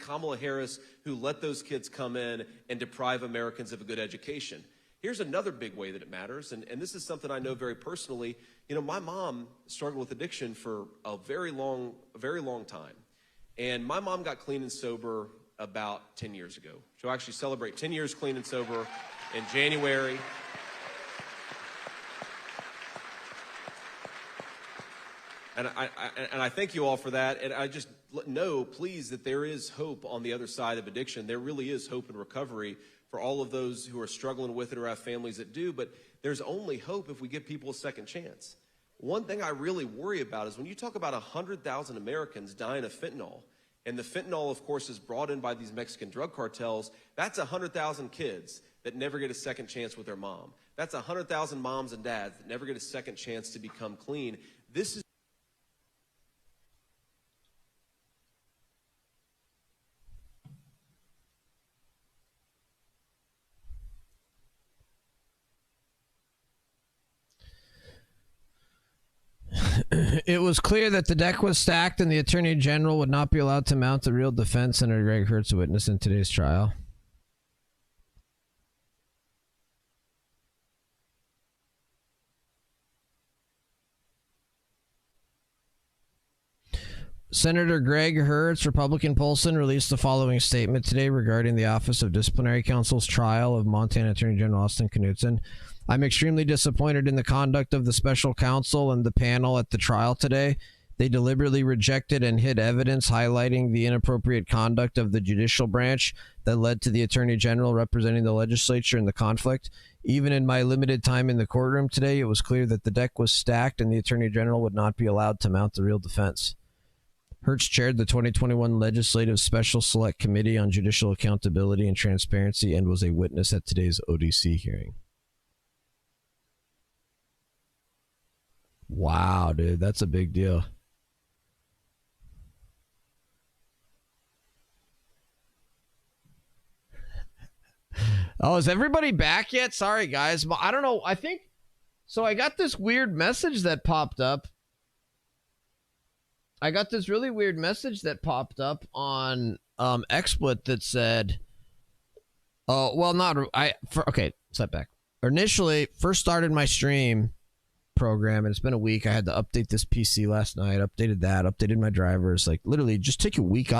Kamala Harris who let those kids come in and deprive Americans of a good education. Here's another big way that it matters, and this is something I know very personally. You know, my mom struggled with addiction for a very long time. And my mom got clean and sober about 10 years ago. She'll actually celebrate 10 years clean and sober in January. And I thank you all for that. And I just know, please, that there is hope on the other side of addiction. There really is hope and recovery for all of those who are struggling with it or have families that do. But there's only hope if we give people a second chance. One thing I really worry about is when you talk about 100,000 Americans dying of fentanyl, and the fentanyl, of course, is brought in by these Mexican drug cartels, that's 100,000 kids that never get a second chance with their mom. That's 100,000 moms and dads that never get a second chance to become clean. This is It was clear that the deck was stacked and the Attorney General would not be allowed to mount a real defense. Senator Greg Hertz, a witness in today's trial. Senator Greg Hertz, Republican Polson, released the following statement today regarding the Office of Disciplinary Counsel's trial of Montana Attorney General Austin Knudsen. I'm extremely disappointed in the conduct of the special counsel and the panel at the trial today. They deliberately rejected and hid evidence highlighting the inappropriate conduct of the judicial branch that led to the Attorney General representing the legislature in the conflict. Even in my limited time in the courtroom today, it was clear that the deck was stacked and the Attorney General would not be allowed to mount the real defense. Hertz chaired the 2021 Legislative Special Select Committee on Judicial Accountability and Transparency and was a witness at today's ODC hearing. Wow, dude, that's a big deal. Oh, is everybody back yet? Sorry, guys. I don't know. I think so. I got this weird message that popped up. I got this really weird message that popped up on XSplit that said, "Oh, well, not okay." Step back. Initially, first started my stream program, and it's been a week. I had to update this PC last night. Updated that. Updated my drivers. Like literally, just took a week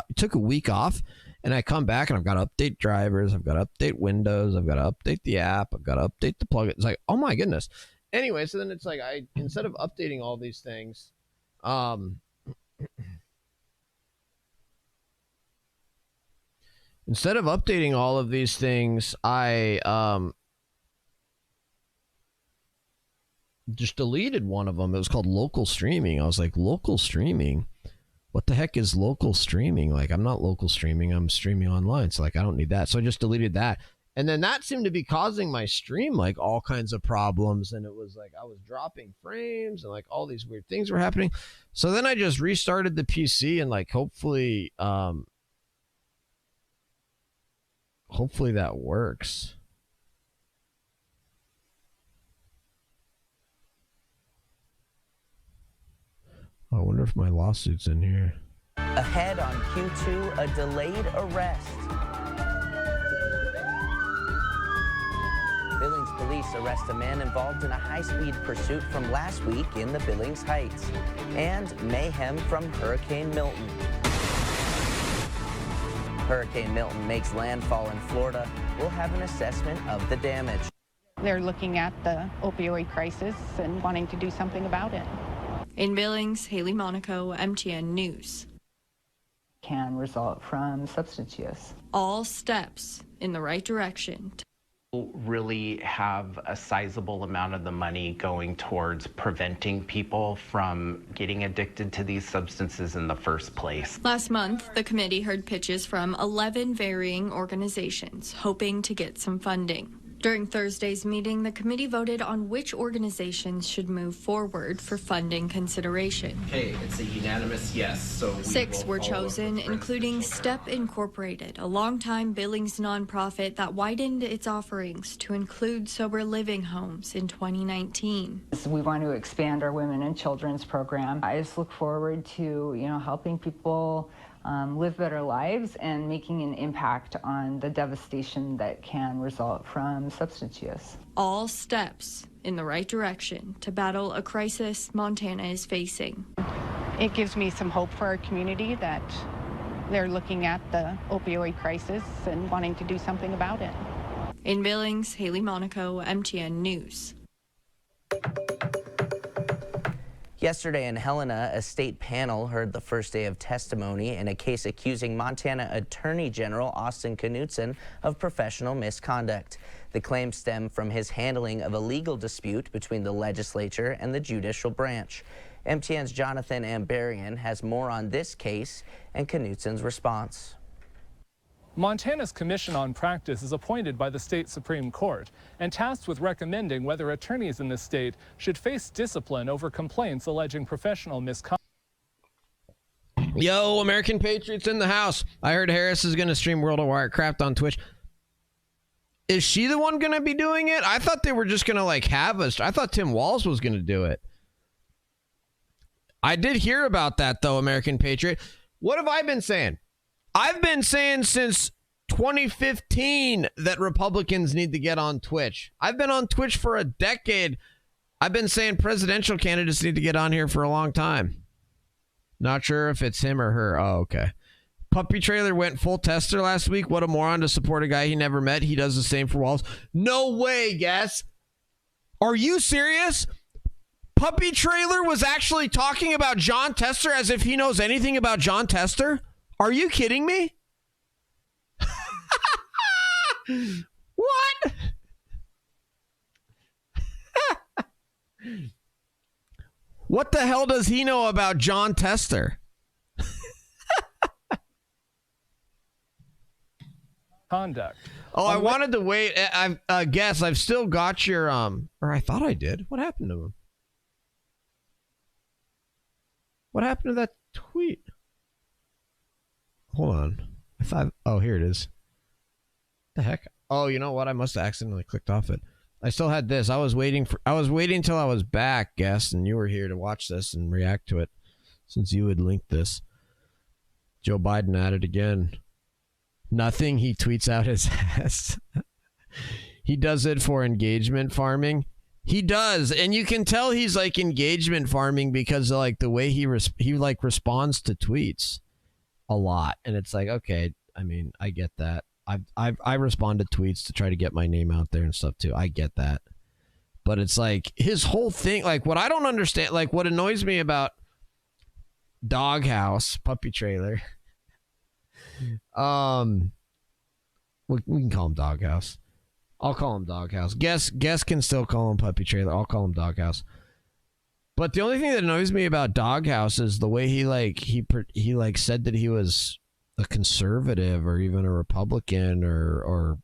off, and I come back and I've got to update drivers. I've got to update Windows. I've got to update the app. I've got to update the plugin. It's like, oh my goodness. Anyway, so then it's like instead of updating all these things, I just deleted one of them. It was called local streaming. I was like, local streaming? What the heck is local streaming? Like, I'm not local streaming. I'm streaming online. So like, I don't need that. So I just deleted that. And then that seemed to be causing my stream like all kinds of problems. And it was like, I was dropping frames and like all these weird things were happening. So then I just restarted the PC and like, hopefully that works. I wonder if my lawsuit's in here. Ahead on Q2, a delayed arrest. Billings police arrest a man involved in a high-speed pursuit from last week in the Billings Heights. And mayhem from Hurricane Milton. Hurricane Milton makes landfall in Florida. We'll have an assessment of the damage. They're looking at the opioid crisis and wanting to do something about it. In Billings, Haley Monaco, MTN News. Can result from substance use. All steps in the right direction. Really have a sizable amount of the money going towards preventing people from getting addicted to these substances in the first place. Last month, the committee heard pitches from 11 varying organizations, hoping to get some funding. During Thursday's meeting, the committee voted on which organizations should move forward for funding consideration. Okay, it's a unanimous yes. So 6 were chosen, including STEP Incorporated, a longtime Billings nonprofit that widened its offerings to include sober living homes in 2019. We want to expand our women and children's program. I just look forward to, helping people live better lives and making an impact on the devastation that can result from substance use. All steps in the right direction to battle a crisis Montana is facing. It gives me some hope for our community that they're looking at the opioid crisis and wanting to do something about it. In Billings, Haley Monaco, MTN News. Yesterday in Helena, a state panel heard the first day of testimony in a case accusing Montana Attorney General Austin Knudsen of professional misconduct. The claims stem from his handling of a legal dispute between the legislature and the judicial branch. MTN's Jonathan Ambarian has more on this case and Knudsen's response. Montana's Commission on Practice is appointed by the state Supreme Court and tasked with recommending whether attorneys in the state should face discipline over complaints alleging professional misconduct. Yo, American Patriots in the house. I heard Harris is going to stream World of Warcraft on Twitch. Is she the one going to be doing it? I thought they were just going to like have us. I thought Tim Walz was going to do it. I did hear about that though, American Patriot. What have I been saying? I've been saying since 2015 that Republicans need to get on Twitch. I've been on Twitch for a decade. I've been saying presidential candidates need to get on here for a long time. Not sure if it's him or her. Oh, okay. Puppy Trailer went full tester last week. What a moron to support a guy he never met. He does the same for Walls. No way, guess. Are you serious? Puppy Trailer was actually talking about John Tester as if he knows anything about John Tester? Are you kidding me? What? What the hell does he know about John Tester? Conduct. Oh, I wanted to wait. I guess I've still got your or I thought I did. What happened to him? What happened to that tweet? Hold on. I thought. Oh, here it is. The heck? Oh, you know what? I must have accidentally clicked off it. I still had this. I was waiting until I was back, guest, and you were here to watch this and react to it, since you had linked this. Joe Biden at it again. Nothing. He tweets out his ass. He does it for engagement farming. He does, and you can tell he's like engagement farming because of, like the way he responds to tweets a lot, and it's like, okay, I mean, I get that. I respond to tweets to try to get my name out there and stuff too. I get that, but it's like his whole thing. Like what I don't understand, like what annoys me about Doghouse Puppy Trailer. We can call him Doghouse. I'll call him Doghouse. Guess can still call him Puppy Trailer. I'll call him Doghouse. But the only thing that annoys me about Doghouse is the way he said that he was a conservative or even a Republican or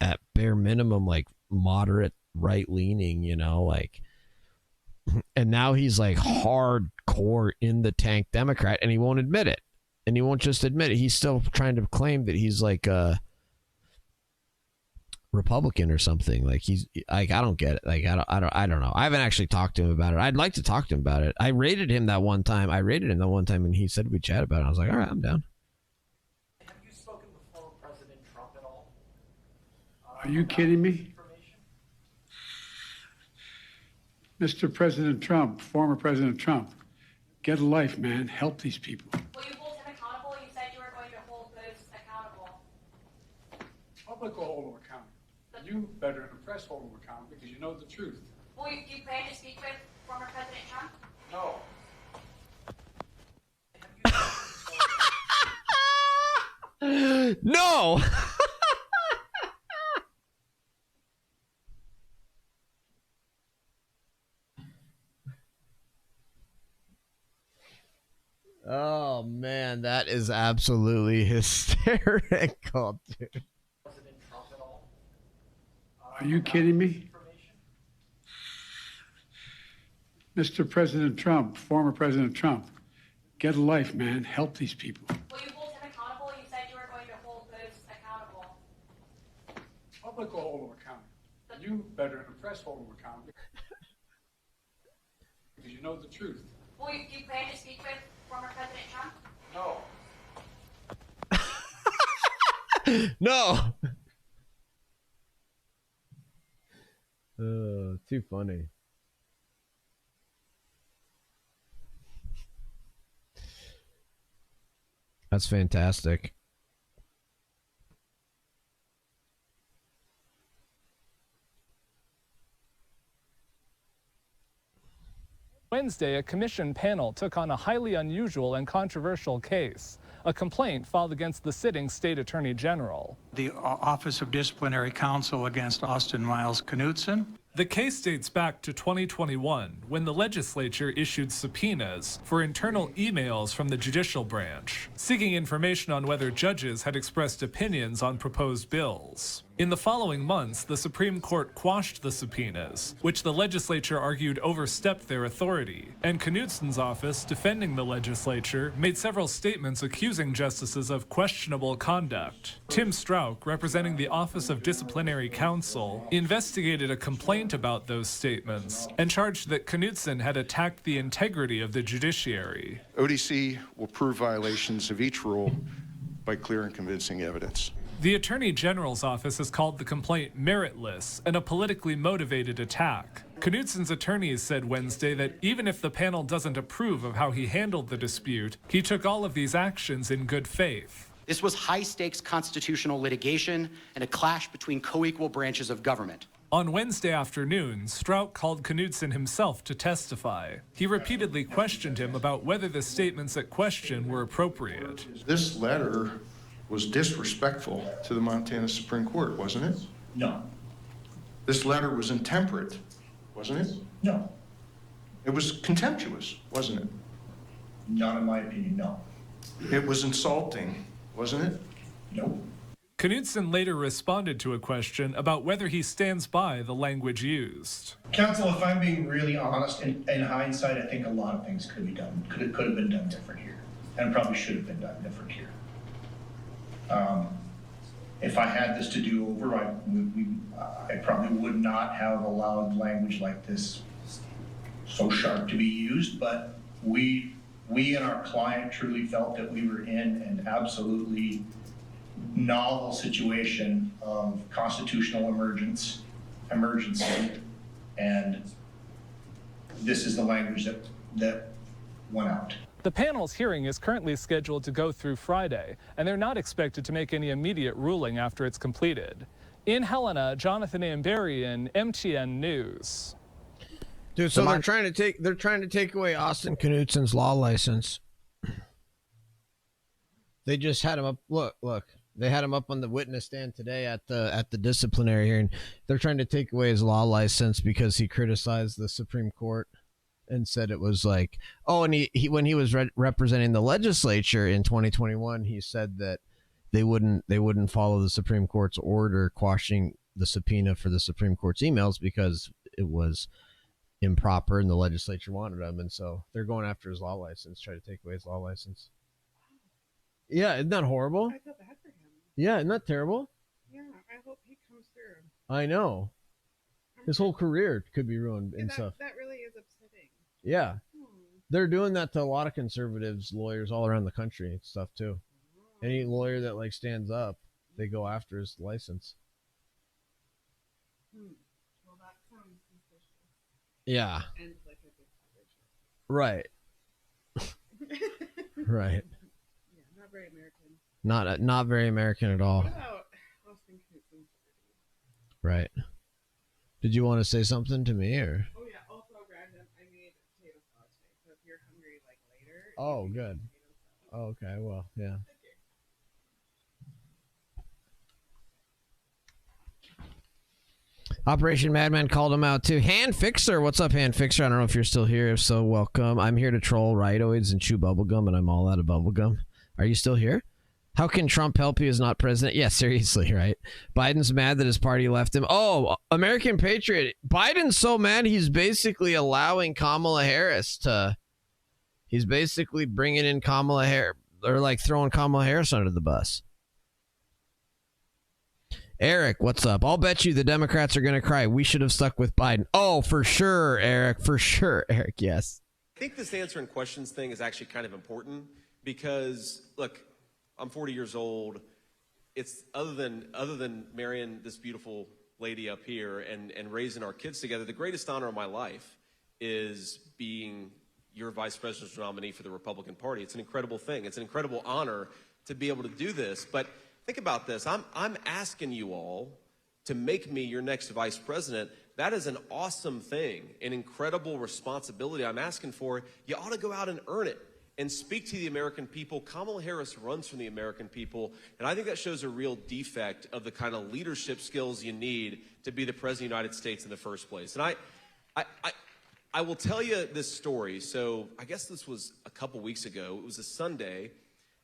at bare minimum like moderate right leaning, you know, like, and now he's like hardcore in the tank Democrat and he won't admit it. And he won't just admit it. He's still trying to claim that he's like a Republican or something. Like he's like, I don't get it. Like I don't know. I haven't actually talked to him about it. I'd like to talk to him about it. I rated him that one time and he said we'd chat about it. I was like, all right, I'm down. Have you spoken before President Trump at all? Are you kidding me? Mr. President Trump, former President Trump, get a life, man. Help these people. Will you hold him accountable? You said you were going to hold Booth accountable. Public will hold him accountable. You better than the press hold him accountable because you know the truth. Will you plan to speak with former President Trump? No. No. Oh man, that is absolutely hysterical, dude. Are you kidding me? Mr. President Trump, former President Trump, get a life, man. Help these people. Will you hold him accountable? You said you were going to hold Booth accountable. Public will hold him accountable. You better than the press hold him accountable because you know the truth. Will you plan to speak with former President Trump? No. No. Too funny. That's fantastic. Wednesday, a commission panel took on a highly unusual and controversial case, a complaint filed against the sitting state attorney general. The Office of Disciplinary Counsel against Austin Miles Knutson. The case dates back to 2021, when the legislature issued subpoenas for internal emails from the judicial branch, seeking information on whether judges had expressed opinions on proposed bills. In the following months, the Supreme Court quashed the subpoenas, which the legislature argued overstepped their authority, and Knutson's office, defending the legislature, made several statements accusing justices of questionable conduct. Tim Strauch, representing the Office of Disciplinary Counsel, investigated a complaint about those statements and charged that Knutson had attacked the integrity of the judiciary. ODC will prove violations of each rule by clear and convincing evidence. The Attorney General's office has called the complaint meritless and a politically motivated attack. Knutson's attorneys said Wednesday that even if the panel doesn't approve of how he handled the dispute, he took all of these actions in good faith. This was high-stakes constitutional litigation and a clash between co-equal branches of government. On Wednesday afternoon, Strauch called Knutson himself to testify. He repeatedly questioned him about whether the statements at question were appropriate. This letter was disrespectful to the Montana Supreme Court, wasn't it? No. This letter was intemperate, wasn't it? No. It was contemptuous, wasn't it? Not in my opinion, no. It was insulting, wasn't it? No. Knutson later responded to a question about whether he stands by the language used. Counsel, if I'm being really honest, in hindsight, I think a lot of things could be done, could have been done different here, and probably should have been done different here. If I had this to do over, I probably would not have allowed language like this so sharp to be used, but we and our client truly felt that we were in an absolutely novel situation of constitutional emergency, and this is the language that went out. The panel's hearing is currently scheduled to go through Friday, and they're not expected to make any immediate ruling after it's completed. In Helena, Jonathan Amberian, MTN News. Dude, so they're trying to take away Austin Knutson's law license. They just had him up. Look. They had him up on the witness stand today at the disciplinary hearing. They're trying to take away his law license because he criticized the Supreme Court and said it was like, oh, and he when he was representing the legislature in 2021, he said that they wouldn't follow the Supreme Court's order quashing the subpoena for the Supreme Court's emails because it was improper and the legislature wanted them, and so they're going after his law license, try to take away his law license. Yeah, isn't that horrible? I felt bad for him. Yeah, isn't that terrible? Yeah, I hope he comes through. I know. His whole career could be ruined and stuff. That really is upsetting. Yeah. They're doing that to a lot of conservatives, lawyers all around the country and stuff too. Any lawyer that like stands up, they go after his license. Well, that sounds suspicious. Yeah. And like a big Right. Right. Yeah, not very American. Not very American at all. What about Austin Knutson? Right. Did you want to say something to me or? Oh yeah. Also, random. I made potato salad today, so if you're hungry, like later. Oh, good. Oh, okay. Well, yeah. Operation Madman called him out too. Hand Fixer, what's up, Hand Fixer? I don't know if you're still here. If so, welcome. I'm here to troll rhidoids and chew bubblegum, and I'm all out of bubblegum. Are you still here? How can Trump help he is not president? Yeah, seriously, right? Biden's mad that his party left him. Oh, American Patriot. Biden's so mad he's basically allowing Kamala Harris to... He's basically bringing in Kamala Harris, or like throwing Kamala Harris under the bus. Eric, what's up? I'll bet you the Democrats are going to cry. We should have stuck with Biden. Oh, for sure, Eric. For sure, Eric. Yes. I think this answering questions thing is actually kind of important because, look, I'm 40 years old. it's other than marrying this beautiful lady up here and raising our kids together, the greatest honor of my life is being your vice presidential nominee for the Republican Party. It's an incredible thing. It's an incredible honor to be able to do this. But think about this. I'm asking you all to make me your next vice president. That is an awesome thing, an incredible responsibility I'm asking for. You ought to go out and earn it and speak to the American people. Kamala Harris runs from the American people, and I think that shows a real defect of the kind of leadership skills you need to be the president of the United States in the first place. And I will tell you this story. So I guess this was a couple weeks ago. It was a Sunday,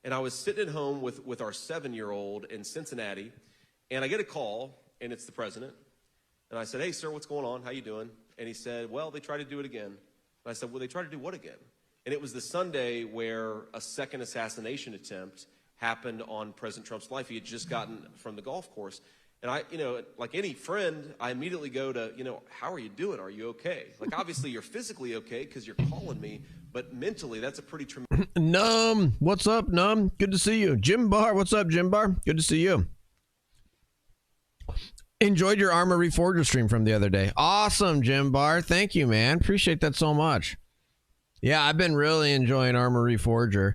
and I was sitting at home with our 7-year-old in Cincinnati, and I get a call, and it's the president. And I said, "Hey, sir, what's going on? How you doing?" And he said, "Well, they tried to do it again." And I said, "Well, they tried to do what again?" And it was the Sunday where a second assassination attempt happened on President Trump's life. He had just gotten from the golf course. And I, like any friend, I immediately go to, "How are you doing? Are you okay?" Like, obviously, you're physically okay because you're calling me, but mentally, that's a pretty tremendous. Num, what's up, Num? Good to see you. Jim Barr, what's up, Jim Barr? Good to see you. Enjoyed your Armor Reforger stream from the other day. Awesome, Jim Barr. Thank you, man. Appreciate that so much. Yeah, I've been really enjoying Armor Reforger.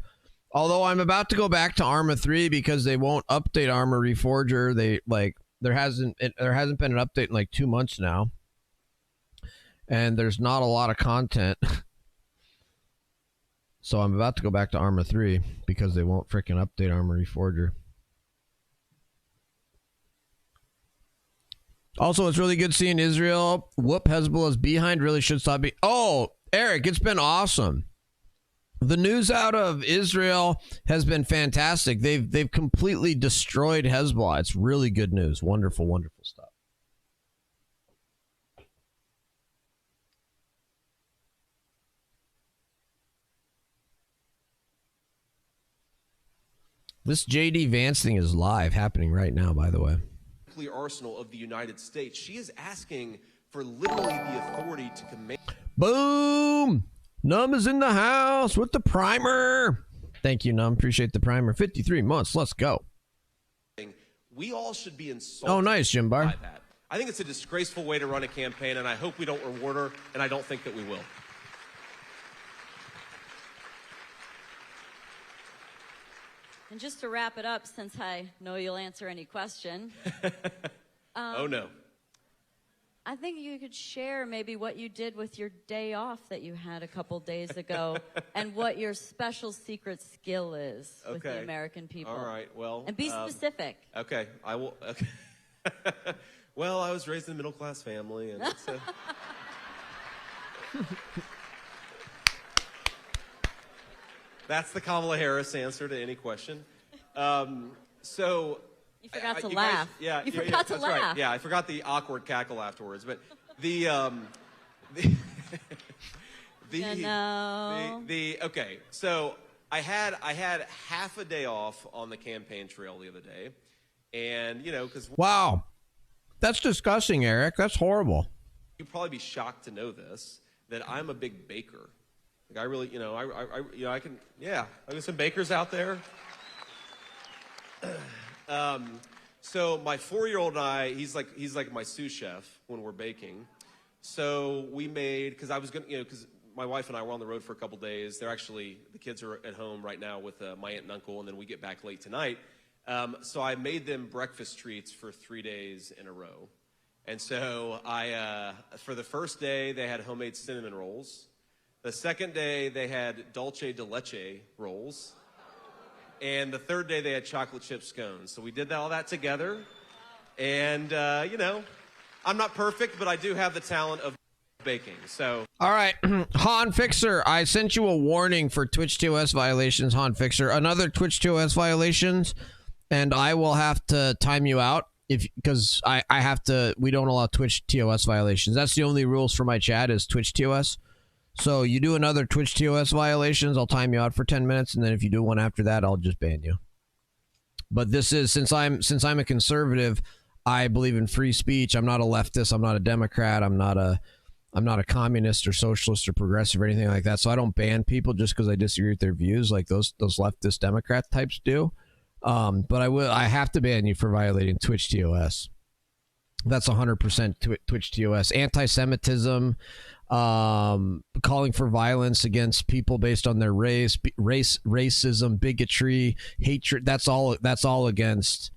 Although I'm about to go back to Arma 3 because they won't update Armor Reforger. There hasn't been an update in like 2 months now. And there's not a lot of content. So I'm about to go back to Arma 3 because they won't freaking update Armor Reforger. Also, it's really good seeing Israel whoop Hezbollah's behind. Really should stop being. Oh, Eric, it's been awesome. The news out of Israel has been fantastic. They've completely destroyed Hezbollah. It's really good news. Wonderful, wonderful stuff. This JD Vance thing is live, happening right now, by the way. Arsenal of the United States. She is asking for literally the authority to command. Boom! Num is in the house with the primer. Thank you, Num. Appreciate the primer. 53 months. Let's go. We all should be insulted. Oh, nice, Jim Barr. By that. I think it's a disgraceful way to run a campaign, and I hope we don't reward her, and I don't think that we will. And just to wrap it up, since I know you'll answer any question. Oh, no. I think you could share maybe what you did with your day off that you had a couple days ago and what your special secret skill is with the American people. All right, well. And be specific. Okay, I will. Okay. Well, I was raised in a middle-class family, and it's that's the Kamala Harris answer to any question. So you forgot to laugh. You forgot to laugh. Right. Yeah, I forgot the awkward cackle afterwards. But okay. So I had half a day off on the campaign trail the other day, and because wow, that's disgusting, Eric. That's horrible. You'd probably be shocked to know this, that I'm a big baker. Like I really, I can, I got some bakers out there. So my 4-year-old and I, he's like my sous chef when we're baking. So we made, because I was going to, because my wife and I were on the road for a couple days. The kids are at home right now with my aunt and uncle, and then we get back late tonight. So I made them breakfast treats for 3 days in a row. And so for the first day, they had homemade cinnamon rolls. The second day, they had dulce de leche rolls. And the third day, they had chocolate chip scones. So we did all that together. And, I'm not perfect, but I do have the talent of baking. So. All right, Han Fixer, I sent you a warning for Twitch TOS violations, Han Fixer. Another Twitch TOS violations, and I will have to time you out because I have to. We don't allow Twitch TOS violations. That's the only rules for my chat is Twitch TOS. So you do another Twitch TOS violations, I'll time you out for 10 minutes, and then if you do one after that, I'll just ban you. But this is since I'm a conservative, I believe in free speech. I'm not a leftist. I'm not a Democrat. I'm not a communist or socialist or progressive or anything like that. So I don't ban people just because I disagree with their views, like those leftist Democrat types do. But I have to ban you for violating Twitch TOS. That's 100% Twitch TOS. Anti-Semitism, calling for violence against people based on their racism, bigotry, hatred. That's all against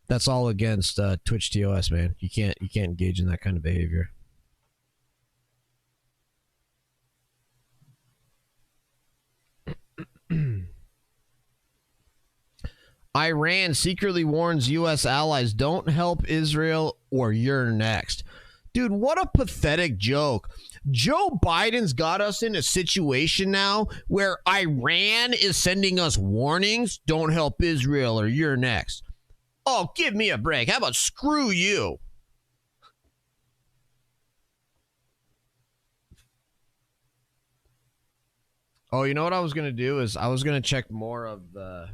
Twitch TOS, man. You can't engage in that kind of behavior. Iran secretly warns U.S. allies, don't help Israel or you're next. Dude, what a pathetic joke. Joe Biden's got us in a situation now where Iran is sending us warnings, don't help Israel or you're next. Oh, give me a break. How about screw you? Oh, you know what I was going to do is I was going to check more of the...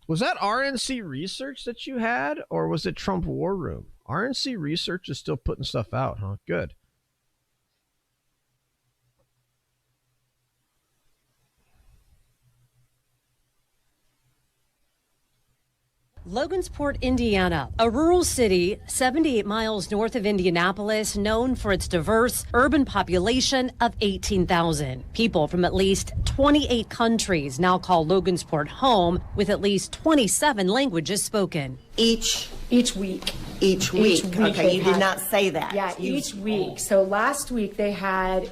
Was that RNC Research that you had, or was it Trump War Room? RNC Research is still putting stuff out, huh? Good. Logansport, Indiana, a rural city 78 miles north of Indianapolis, known for its diverse urban population of 18,000. People from at least 28 countries now call Logansport home, with at least 27 languages spoken. Each week. Okay, you did not say that. Yeah, each week. So last week they had,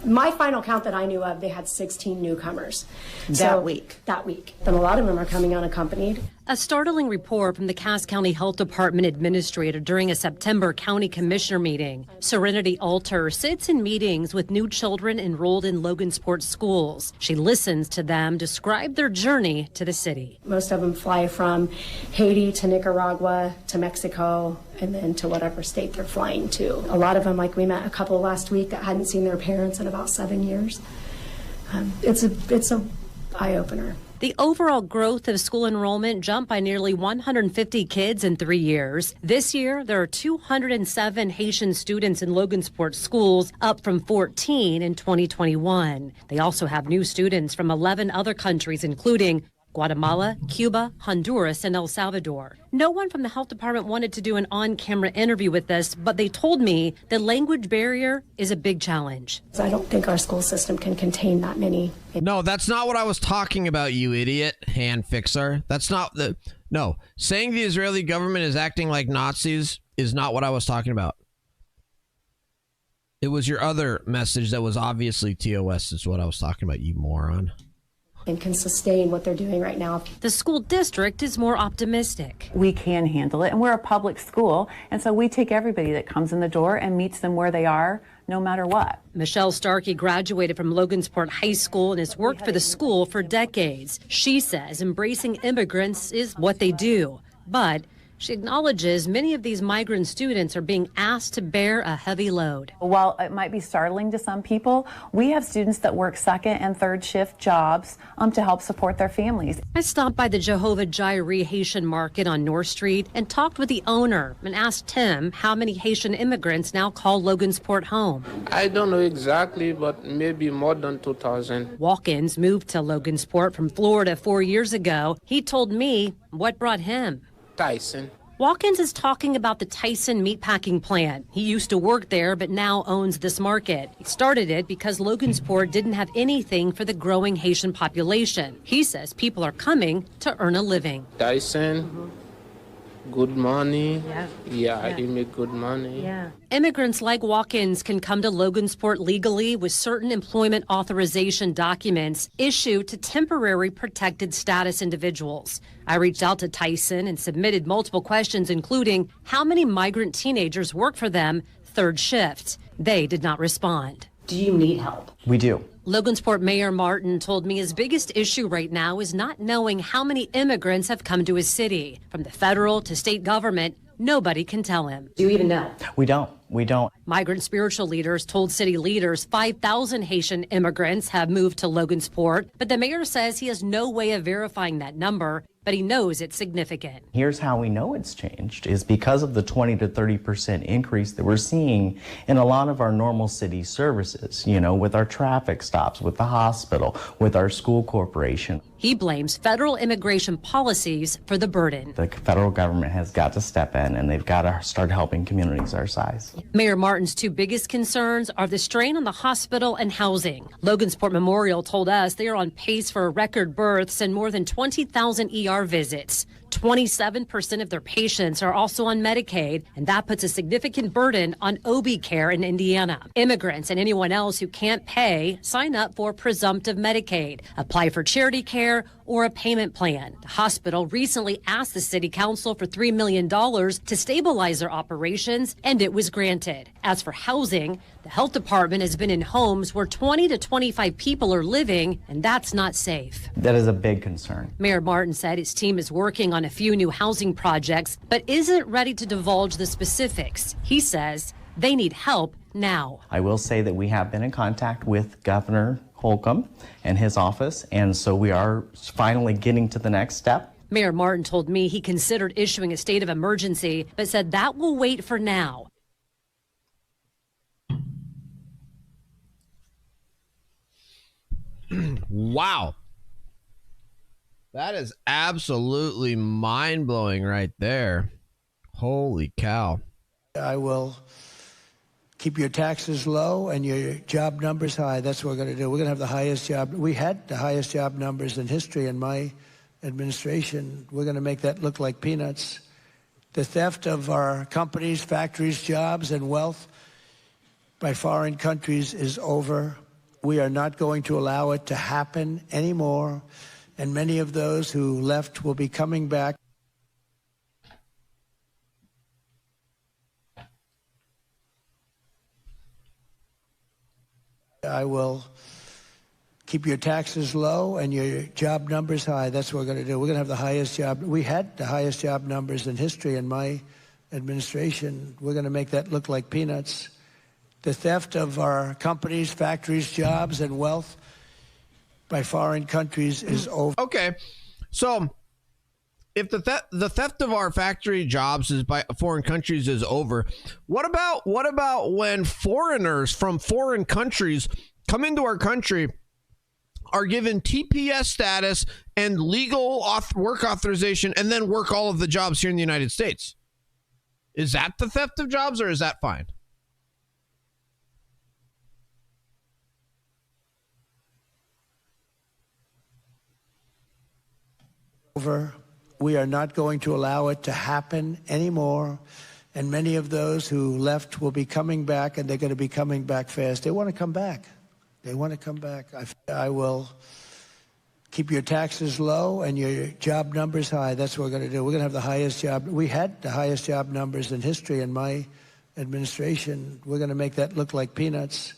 my final count that I knew of, they had 16 newcomers. That week. And a lot of them are coming unaccompanied. A startling report from the Cass County Health Department administrator during a September county commissioner meeting. Serenity Alter sits in meetings with new children enrolled in Logansport schools. She listens to them describe their journey to the city. Most of them fly from Haiti to Nicaragua to Mexico and then to whatever state they're flying to. A lot of them, like we met a couple last week that hadn't seen their parents in about 7 years. It's a eye-opener. The overall growth of school enrollment jumped by nearly 150 kids in 3 years. This year, there are 207 Haitian students in Logansport schools, up from 14 in 2021. They also have new students from 11 other countries, including Guatemala, Cuba, Honduras, and El Salvador. No one from the health department wanted to do an on-camera interview with us, but they told me the language barrier is a big challenge. I don't think our school system can contain that many. No, that's not what I was talking about, you idiot, hand fixer. That's not the... No, saying the Israeli government is acting like Nazis is not what I was talking about. It was your other message that was obviously TOS is what I was talking about, you moron. And can sustain what they're doing right now. The school district is more optimistic. We can handle it, and we're a public school, and so we take everybody that comes in the door and meets them where they are, no matter what. Michelle Starkey graduated from Logansport High School and has worked for the school for decades. She says embracing immigrants is what they do, but she acknowledges many of these migrant students are being asked to bear a heavy load. While it might be startling to some people, we have students that work second and third shift jobs to help support their families. I stopped by the Jehovah Jireh Haitian market on North Street and talked with the owner and asked him how many Haitian immigrants now call Logansport home. I don't know exactly, but maybe more than 2,000. Walk-ins moved to Logansport from Florida 4 years ago. He told me what brought him. Tyson. Watkins is talking about the Tyson meatpacking plant. He used to work there, but now owns this market. He started it because Logansport didn't have anything for the growing Haitian population. He says people are coming to earn a living. Tyson, good money. Yeah, he make good money. Yeah. Immigrants like Watkins can come to Logansport legally with certain employment authorization documents issued to temporary protected status individuals. I reached out to Tyson and submitted multiple questions, including how many migrant teenagers work for them third shift. They did not respond. Do you need help? We do. Logansport Mayor Martin told me his biggest issue right now is not knowing how many immigrants have come to his city. From the federal to state government, nobody can tell him. Do you even know? We don't. We don't. Migrant spiritual leaders told city leaders 5,000 Haitian immigrants have moved to Logansport, but the mayor says he has no way of verifying that number, but he knows it's significant. Here's how we know it's changed is because of the 20 to 30% increase that we're seeing in a lot of our normal city services, you know, with our traffic stops, with the hospital, with our school corporation. He blames federal immigration policies for the burden. The federal government has got to step in, and they've got to start helping communities our size. Mayor Martin's two biggest concerns are the strain on the hospital and housing. Logansport Memorial told us they are on pace for record births and more than 20,000 ER visits. 27% of their patients are also on Medicaid, and that puts a significant burden on OB care in Indiana. Immigrants and anyone else who can't pay sign up for presumptive Medicaid, apply for charity care, or a payment plan. The hospital recently asked the city council for $3 million to stabilize their operations, and it was granted. As for housing, the health department has been in homes where 20 to 25 people are living, and that's not safe. That is a big concern. Mayor Martin said his team is working on a few new housing projects, but isn't ready to divulge the specifics. He says they need help now. I will say that we have been in contact with Governor Holcomb and his office, and so we are finally getting to the next step. Mayor Martin told me he considered issuing a state of emergency, but said that will wait for now. Wow. That is absolutely mind-blowing right there. Holy cow. I will keep your taxes low and your job numbers high. That's what we're going to do. We're going to have the highest job. We had the highest job numbers in history in my administration. We're going to make that look like peanuts. The theft of our companies, factories, jobs, and wealth by foreign countries is over. We are not going to allow it to happen anymore. And many of those who left will be coming back. I will keep your taxes low and your job numbers high. That's what we're going to do. We're going to have the highest job. We had the highest job numbers in history in my administration. We're going to make that look like peanuts. The theft of our companies, factories, jobs, and wealth by foreign countries is over. Okay, so if the theft of our factory jobs is by foreign countries is over, what about when foreigners from foreign countries come into our country, are given TPS status and legal work authorization, and then work all of the jobs here in the United States? Is that the theft of jobs, or is that fine? Over. We are not going to allow it to happen anymore. And many of those who left will be coming back, and they're going to be coming back fast. They want to come back. They want to come back. I will keep your taxes low and your job numbers high. That's what we're going to do. We're going to have the highest job. We had the highest job numbers in history in my administration. We're going to make that look like peanuts.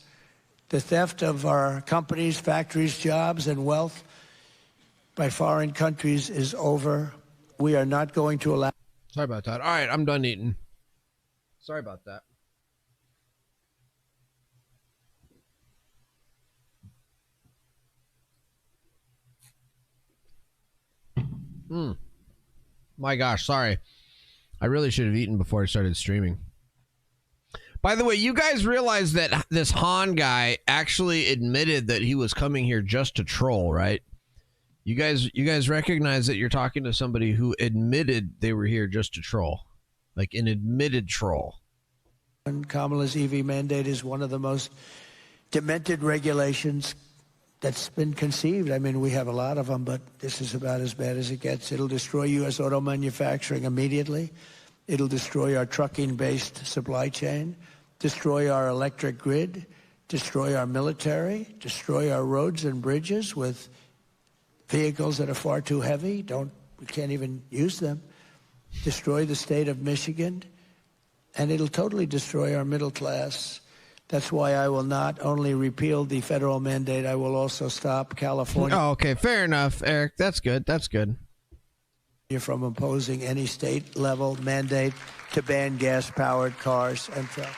The theft of our companies, factories, jobs, and wealth by foreign countries is over. We are not going to allow. Sorry about that. All right, I'm done eating. Sorry about that. My gosh, sorry. I really should have eaten before I started streaming. By the way, you guys realize that this Han guy actually admitted that he was coming here just to troll, right? You guys recognize that you're talking to somebody who admitted they were here just to troll, like an admitted troll. Kamala's EV mandate is one of the most demented regulations that's been conceived. I mean, we have a lot of them, but this is about as bad as it gets. It'll destroy U.S. auto manufacturing immediately. It'll destroy our trucking-based supply chain, destroy our electric grid, destroy our military, destroy our roads and bridges with vehicles that are far too heavy, we can't even use them, destroy the state of Michigan, and it'll totally destroy our middle class. That's why I will not only repeal the federal mandate, I will also stop California. Oh, okay, fair enough, Eric. That's good. That's good. From imposing any state-level mandate to ban gas-powered cars and trucks.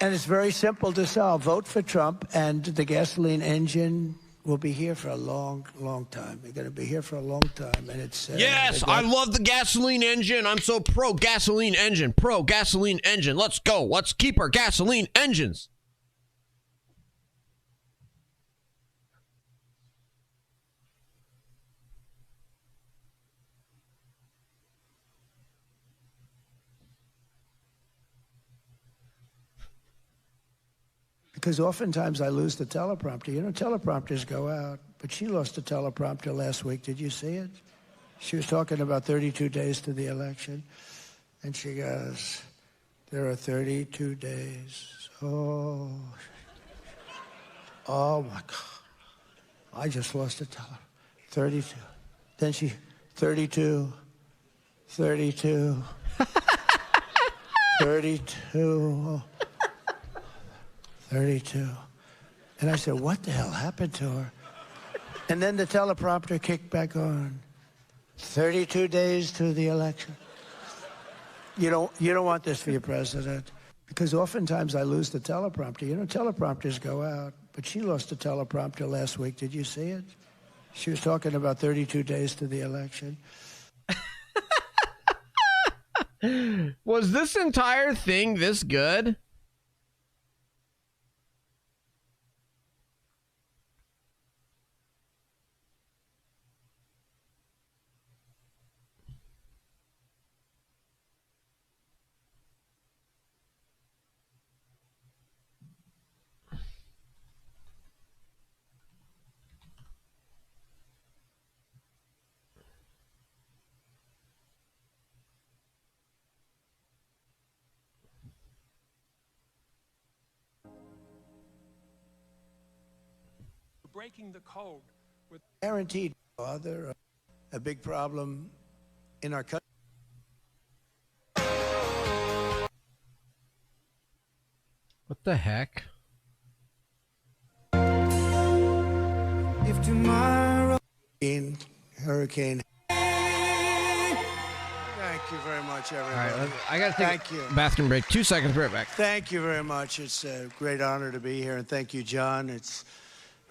And it's very simple to solve. Vote for Trump, and the gasoline engine will be here for a long, long time. They're going to be here for a long time, and it's Yes, I love the gasoline engine. I'm so pro gasoline engine. Pro gasoline engine. Let's go. Let's keep our gasoline engines. Because oftentimes I lose the teleprompter. You know, teleprompters go out, but she lost the teleprompter last week. Did you see it? She was talking about 32 days to the election, and she goes, there are 32 days. Oh my God. I just lost the teleprompter. 32. Then she, 32, 32, 32. 32. And I said, what the hell happened to her? And then the teleprompter kicked back on. 32 days to the election. You don't want this for your president. Because oftentimes I lose the teleprompter. You know, teleprompters go out, but she lost the teleprompter last week. Did you see it? She was talking about 32 days to the election. Was this entire thing this good? Breaking the code with guaranteed father, a big problem in our country. What the heck? If tomorrow in Hurricane. Thank you very much, everybody. All right, I got to take Thank you. a bathroom break. 2 seconds, right back. Thank you very much. It's a great honor to be here, and thank you, John. It's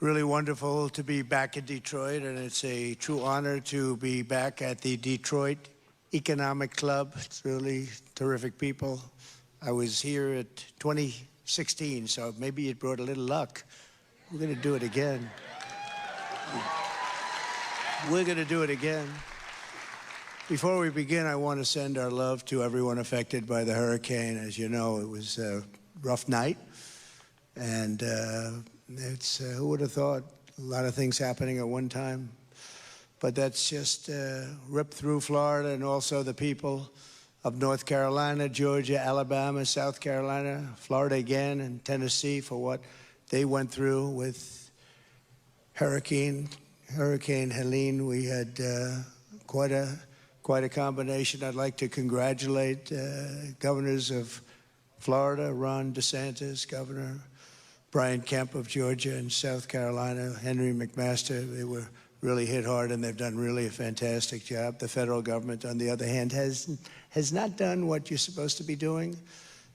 really wonderful to be back in Detroit, and it's a true honor to be back at the Detroit Economic Club. It's really terrific people. I was here at 2016, so maybe it brought a little luck. We're going to do it again. We're going to do it again. Before we begin, I want to send our love to everyone affected by the hurricane. As you know, it was a rough night, and who would have thought a lot of things happening at one time? But that's just ripped through Florida and also the people of North Carolina, Georgia, Alabama, South Carolina, Florida again, and Tennessee for what they went through with Hurricane Helene. We had quite a combination. I'd like to congratulate governors of Florida, Ron DeSantis, Governor Brian Kemp of Georgia and South Carolina, Henry McMaster. They were really hit hard, and they've done really a fantastic job. The federal government, on the other hand, has not done what you're supposed to be doing,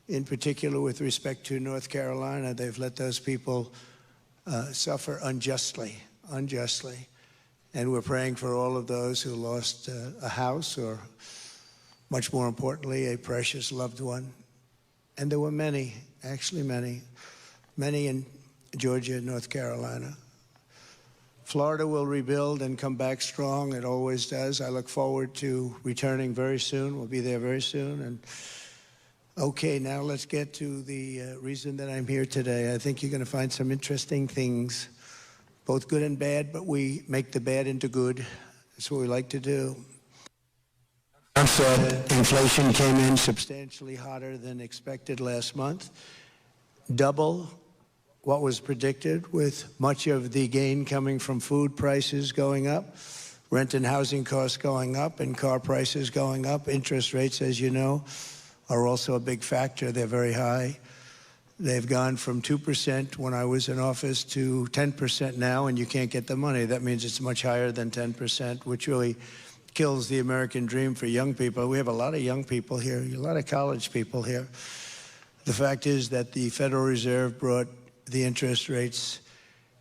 in particular with respect to North Carolina. They've let those people suffer unjustly. And we're praying for all of those who lost a house or, much more importantly, a precious loved one. And there were many, actually many in Georgia and North Carolina. Florida will rebuild and come back strong. It always does. I look forward to returning very soon. We'll be there very soon. And okay, now let's get to the reason that I'm here today. I think you're going to find some interesting things, both good and bad, but we make the bad into good. That's what we like to do. Inflation came in substantially hotter than expected last month, double what was predicted, with much of the gain coming from food prices going up, rent and housing costs going up, and car prices going up. Interest rates, as you know, are also a big factor. They're very high. They've gone from 2% when I was in office to 10% now, and you can't get the money. That means it's much higher than 10%, which really kills the American dream for young people. We have a lot of young people here, a lot of college people here. The fact is that the Federal Reserve brought the interest rates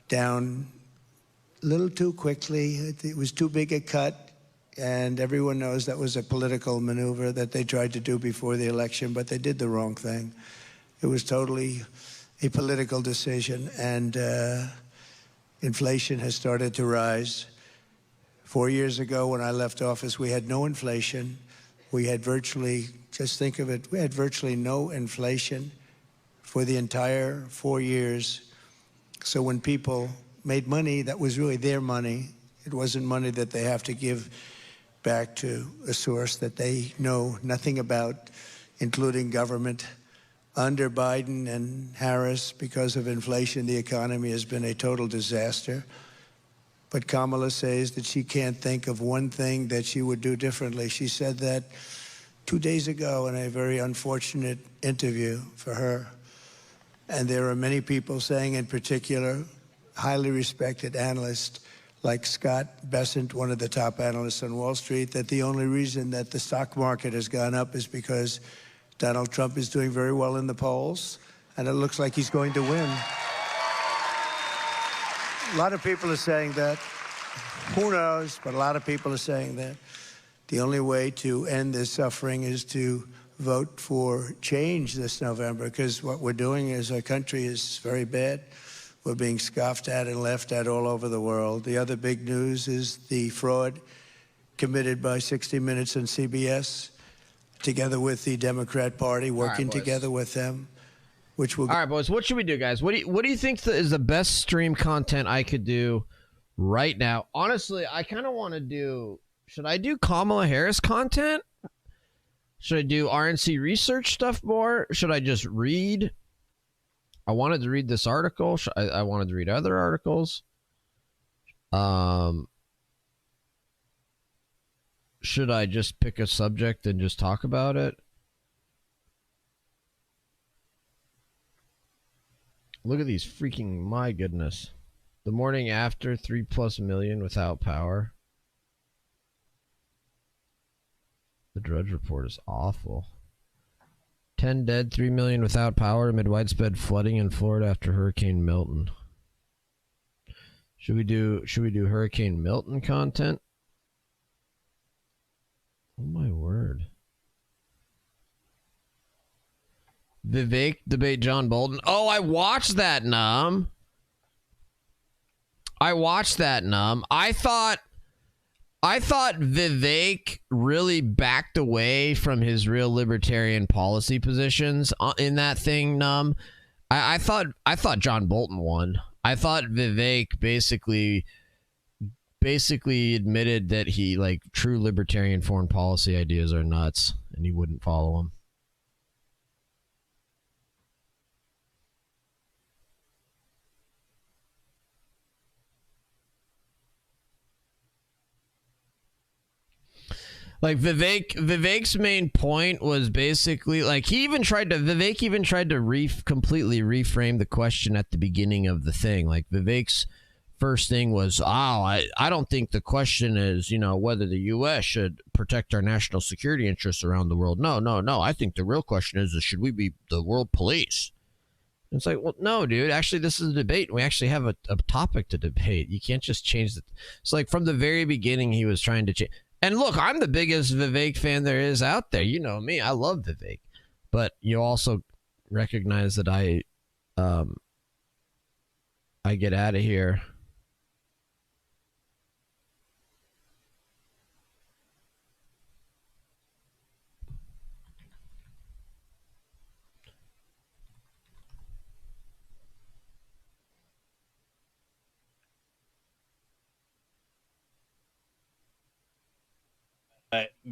down a little too quickly. It was too big a cut, and everyone knows that was a political maneuver that they tried to do before the election, but they did the wrong thing. It was totally a political decision, and inflation has started to rise. 4 years ago, when I left office, we had no inflation. We had virtually, just think of it, we had virtually no inflation for the entire 4 years. So when people made money, that was really their money. It wasn't money that they have to give back to a source that they know nothing about, including government. Under Biden and Harris, because of inflation, the economy has been a total disaster. But Kamala says that she can't think of one thing that she would do differently. She said that 2 days ago in a very unfortunate interview for her. And there are many people saying, in particular, highly respected analysts like Scott Bessent, one of the top analysts on Wall Street, that the only reason that the stock market has gone up is because Donald Trump is doing very well in the polls, and it looks like he's going to win. A lot of people are saying that. Who knows? But a lot of people are saying that. The only way to end this suffering is to vote for change this November, because what we're doing as a country is very bad. We're being scoffed at and laughed at all over the world. The other big news is the fraud committed by 60 Minutes and CBS, together with the Democrat Party, working together with them, which will... All right, boys, what should we do, guys? What do you think is the best stream content I could do right now? Honestly, I kind of want to do... Should I do Kamala Harris content? Should I do RNC research stuff more? Should I just read? I wanted to read this article. I wanted to read other articles. Should I just pick a subject and just talk about it? Look at these freaking, my goodness. The morning after, 3+ million without power. The Drudge Report is awful. 10 dead, 3 million without power amid widespread flooding in Florida after Hurricane Milton. Should we do Hurricane Milton content? Oh my word. Vivek debate John Bolton. Oh, I watched that, Num. I thought Vivek really backed away from his real libertarian policy positions in that thing, Num. I thought John Bolton won. I thought Vivek basically admitted that he, like, true libertarian foreign policy ideas are nuts and he wouldn't follow them. Like Vivek's main point was basically like Vivek even tried to completely reframe the question at the beginning of the thing. Like Vivek's first thing was, I don't think the question is, whether the U.S. should protect our national security interests around the world. No. I think the real question is should we be the world police? And it's like, well, no, dude. Actually, this is a debate. We actually have a topic to debate. You can't just change it. It's like from the very beginning he was trying to change. And look, I'm the biggest Vivek fan there is out there. You know me. I love Vivek. But you also recognize that I get out of here.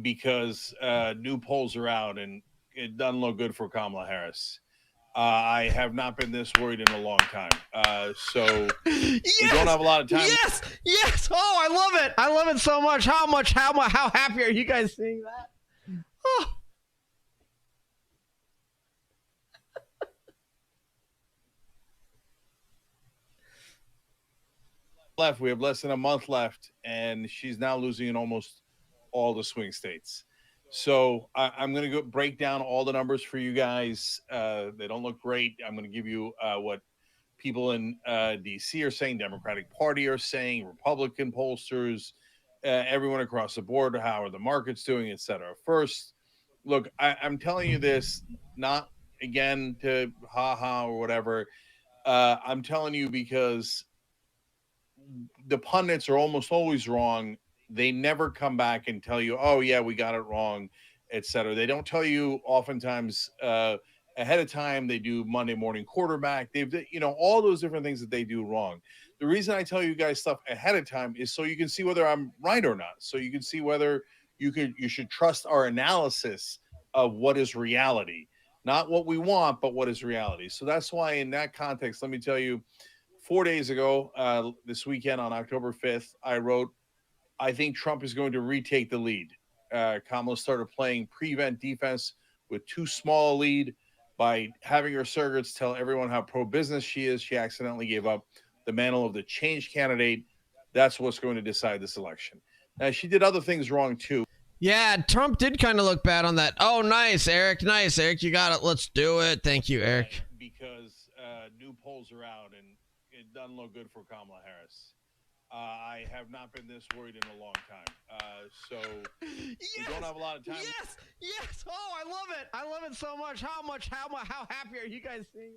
Because new polls are out and it doesn't look good for Kamala Harris. I have not been this worried in a long time. So we don't have a lot of time. Yes. Oh, I love it. I love it so much. How happy are you guys seeing that? Oh. We have less than a month left, and she's now losing in almost all the swing states. So I'm going to go break down all the numbers for you guys. They don't look great. I'm going to give you what people in D.C. are saying, Democratic Party are saying, Republican pollsters, everyone across the board, how are the markets doing, et cetera. First, look, I'm telling you this, not again to ha-ha or whatever. I'm telling you because the pundits are almost always wrong. They never come back and tell you, oh, yeah, we got it wrong, et cetera. They don't tell you oftentimes ahead of time. They do Monday morning quarterback. They've, all those different things that they do wrong. The reason I tell you guys stuff ahead of time is so you can see whether I'm right or not. So you can see whether you should trust our analysis of what is reality, not what we want, but what is reality. So that's why in that context, let me tell you, 4 days ago, this weekend on October 5th, I wrote, I think Trump is going to retake the lead. Kamala started playing prevent defense with too small a lead. By having her surrogates tell everyone how pro-business she is, she accidentally gave up the mantle of the change candidate. That's what's going to decide this election. Now, she did other things wrong, too. Yeah, Trump did kind of look bad on that. Oh, nice, Eric. Nice, Eric. You got it. Let's do it. Thank you, Eric. Because new polls are out, and it doesn't look good for Kamala Harris. I have not been this worried in a long time. So we don't have a lot of time. Yes. Oh, I love it. I love it so much. How happy are you guys seeing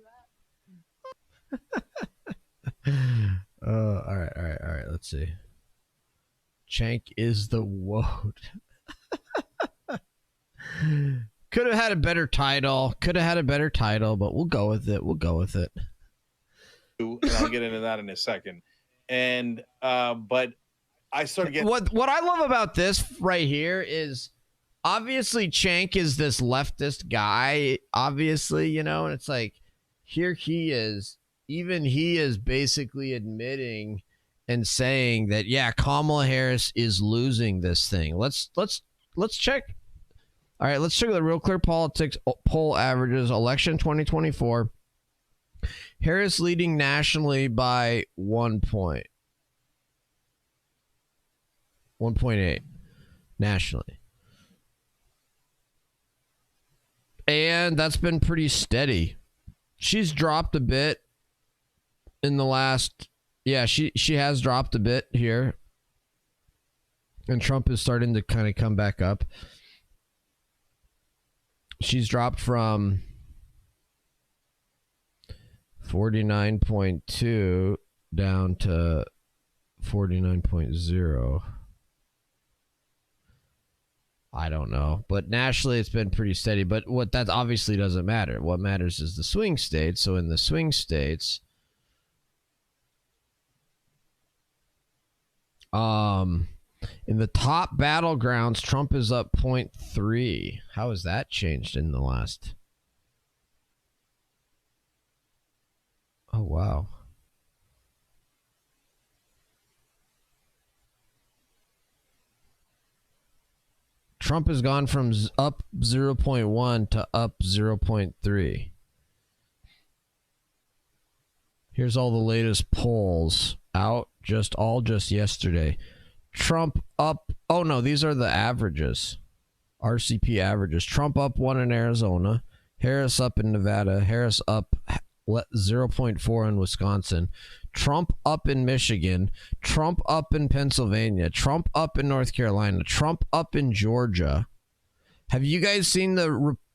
that? All right. Let's see. Chank is the woad. Could have had a better title. But we'll go with it. And I'll get into that in a second. And but I started getting what I love about this right here is obviously Chank is this leftist guy, obviously, and it's like here he is basically admitting and saying that Kamala Harris is losing this thing. Let's check. All right, let's check the Real Clear Politics poll averages election 2024. Harris leading nationally by 1 point. 1.8 nationally. And that's been pretty steady. She's dropped a bit in the last, she has dropped a bit here. And Trump is starting to kind of come back up. She's dropped from 49.2 down to 49.0. I don't know. But nationally, it's been pretty steady. But what that obviously doesn't matter. What matters is the swing states. So in the swing states, in the top battlegrounds, Trump is up 0.3. How has that changed in the last? Oh, wow. Trump has gone from up 0.1 to up 0.3. Here's all the latest polls out just yesterday. Trump up. Oh, no, these are the averages. RCP averages. Trump up 1 in Arizona. Harris up in Nevada. Harris up 0.4 in Wisconsin. Trump up in Michigan. Trump up in Pennsylvania. Trump up in North Carolina. Trump up in Georgia. Have you guys seen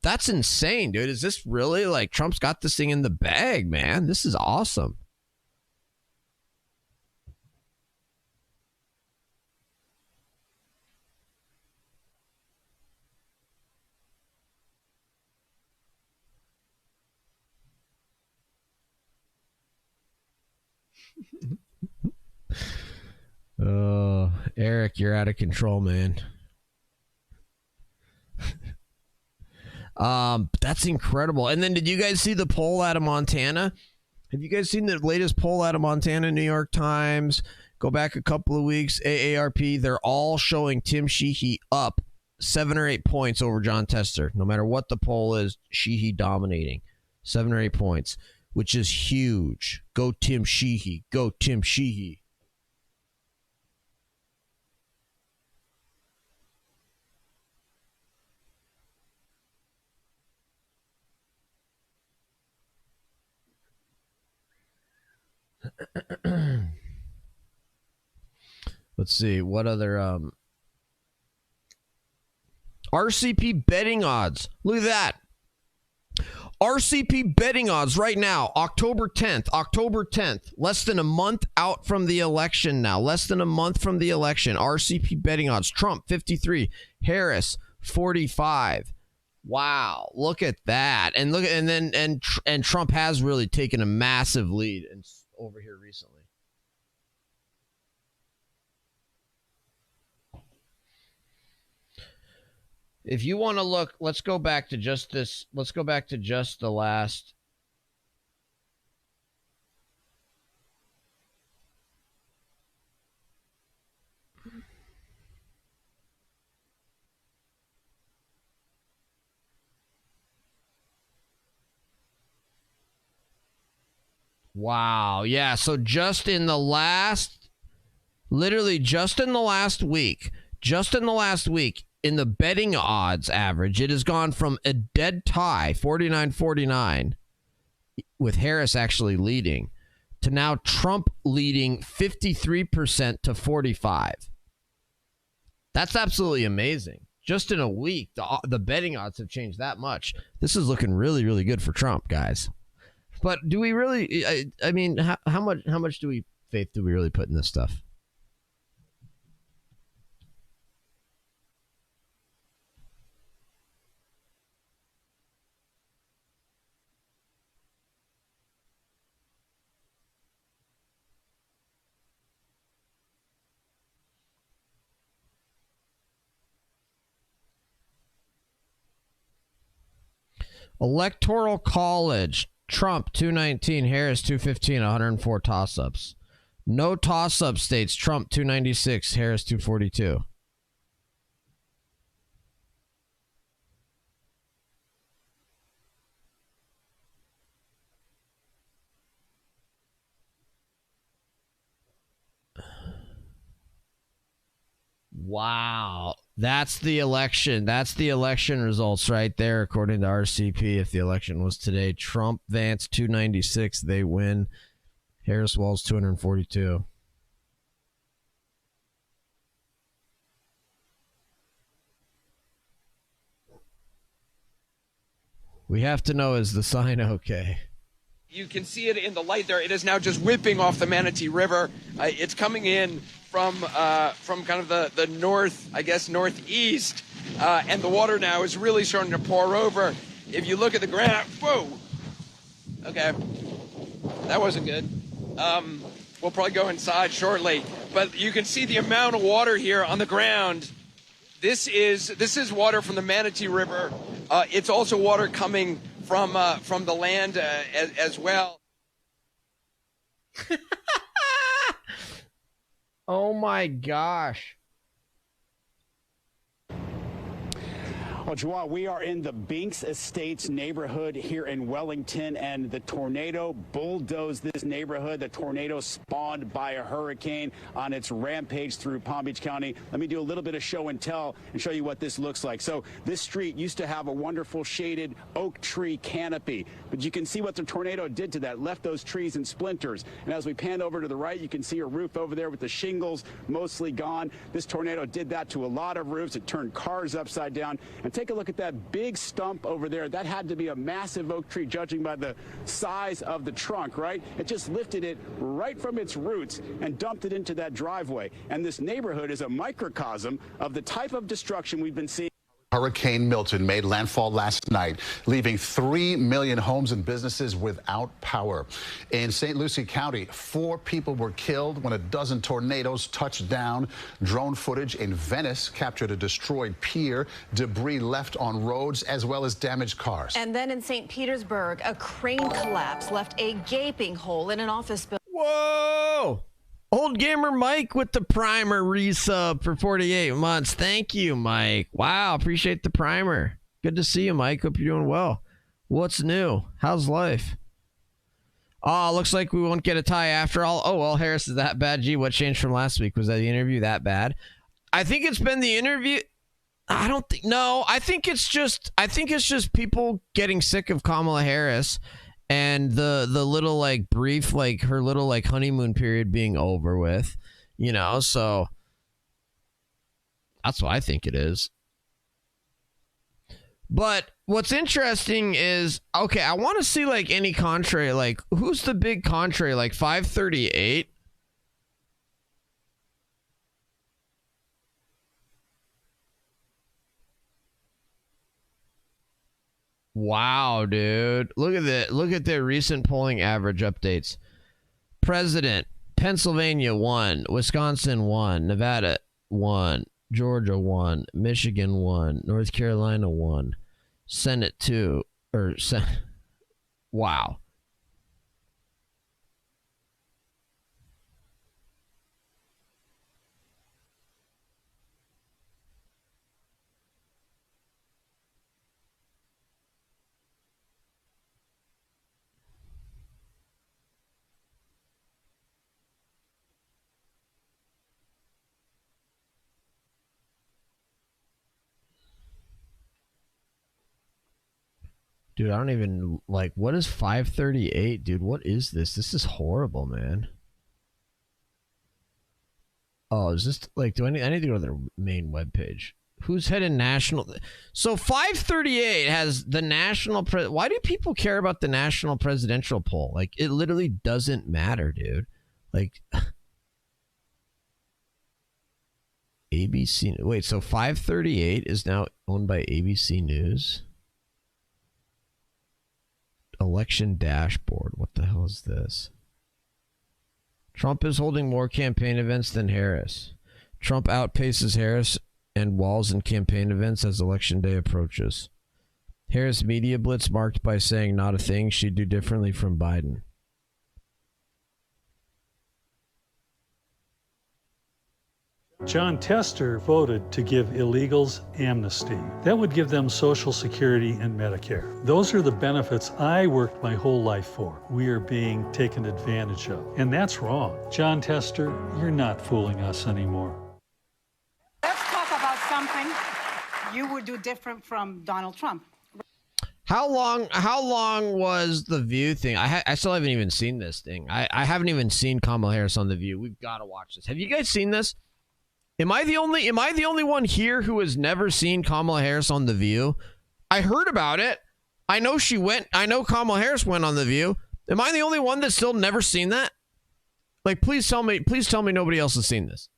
that's insane, dude. Is this really like Trump's got this thing in the bag, man? This is awesome. Eric, you're out of control, man. That's incredible. And then did you guys see the poll out of Montana? Have you guys seen the latest poll out of Montana, New York Times? Go back a couple of weeks, AARP. They're all showing Tim Sheehy up 7 or 8 points over John Tester. No matter what the poll is, Sheehy dominating 7 or 8 points, which is huge. Go Tim Sheehy. Go Tim Sheehy. Let's see what other RCP betting odds. Look at that. RCP betting odds right now, October 10th, less than a month out from the election now, less than a month from the election. RCP betting odds, Trump 53, Harris 45. Wow, look at that. And look, and Trump has really taken a massive lead over here recently. If you want to look, let's go back to just this. Let's go back to just the last. Wow. Yeah. So just in the last, literally just in the last week, in the betting odds average, it has gone from a dead tie, 49-49, with Harris actually leading, to now Trump leading 53% to 45. That's absolutely amazing. Just in a week, the betting odds have changed that much. This is looking really, really good for Trump, guys. But do we really? I mean, how much faith do we really put in this stuff? Electoral College, Trump 219, Harris 215, 104 toss-ups. No toss-up states, Trump 296, Harris 242. Wow. That's the election. That's the election results right there, according to RCP. If the election was today, Trump, Vance, 296. They win. Harris, Walz, 242. We have to know, is the sign okay? You can see it in the light there. It is now just whipping off the Manatee River. It's coming in from kind of the north, I guess, northeast, and the water now is really starting to pour over. If you look at the ground, whoa, okay, that wasn't good. We'll probably go inside shortly, but you can see the amount of water here on the ground. This is water from the Manatee River. It's also water coming from the land as well. Oh my gosh. Well, Joa, we are in the Binks Estates neighborhood here in Wellington, and the tornado bulldozed this neighborhood. The tornado spawned by a hurricane on its rampage through Palm Beach County. Let me do a little bit of show and tell and show you what this looks like. So this street used to have a wonderful shaded oak tree canopy, but you can see what the tornado did to that, left those trees in splinters. And as we pan over to the right, you can see a roof over there with the shingles mostly gone. This tornado did that to a lot of roofs. It turned cars upside down. And take a look at that big stump over there. That had to be a massive oak tree, judging by the size of the trunk, right? It just lifted it right from its roots and dumped it into that driveway. And this neighborhood is a microcosm of the type of destruction we've been seeing. Hurricane Milton made landfall last night, leaving 3 million homes and businesses without power. In St. Lucie County, 4 people were killed when a dozen tornadoes touched down. Drone footage in Venice captured a destroyed pier, debris left on roads, as well as damaged cars. And then in St. Petersburg, a crane collapse left a gaping hole in an office building. Whoa! Old Gamer Mike with the primer resub for 48 months. Thank you, Mike. Wow, appreciate the primer. Good to see you, Mike. Hope you're doing well. What's new? How's life? Oh, looks like we won't get a tie after all. Oh, well, Harris is that bad. Gee, what changed from last week? Was that the interview that bad? I think it's been the interview. I don't think. No, I think it's just people getting sick of Kamala Harris. And the little like brief, like her little like honeymoon period being over with, you know, so That's what I think it is. But what's interesting is, okay, I want to see like any contrary, like who's the big contrary, like 538? Wow, dude. Look at that. Look at their recent polling average updates. President, Pennsylvania 1, Wisconsin 1, Nevada 1, Georgia 1, Michigan 1, North Carolina 1, Senate 2, wow. Dude, I don't even, like, what is 538? Dude, what is this? This is horrible, man. Oh, is this, like, I need to go to their main webpage. Who's heading national? So 538 has the national, why do people care about the national presidential poll? Like, it literally doesn't matter, dude. Like, ABC, wait, so 538 is now owned by ABC News? Election dashboard. What the hell is this? Trump is holding more campaign events than Harris. Trump outpaces Harris and Walz in campaign events as election day approaches. Harris media blitz marked by saying not a thing she'd do differently from Biden. John Tester voted to give illegals amnesty. That would give them Social Security and Medicare. Those are the benefits I worked my whole life for. We are being taken advantage of. And that's wrong. John Tester, you're not fooling us anymore. Let's talk about something you would do different from Donald Trump. How long was the View thing? I still haven't even seen this thing. I haven't even seen Kamala Harris on the View. We've got to watch this. Have you guys seen this? Am I the only one here who has never seen Kamala Harris on The View? I heard about it. I know she went. I know Kamala Harris went on The View. Am I the only one that's still never seen that? Like, please tell me nobody else has seen this.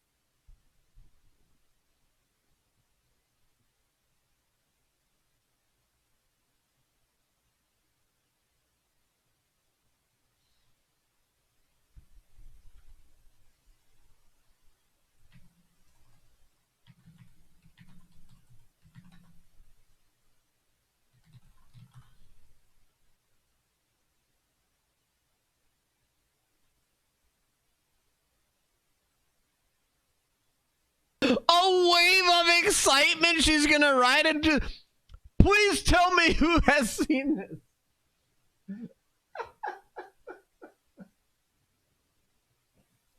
A wave of excitement she's gonna ride into. Please tell me who has seen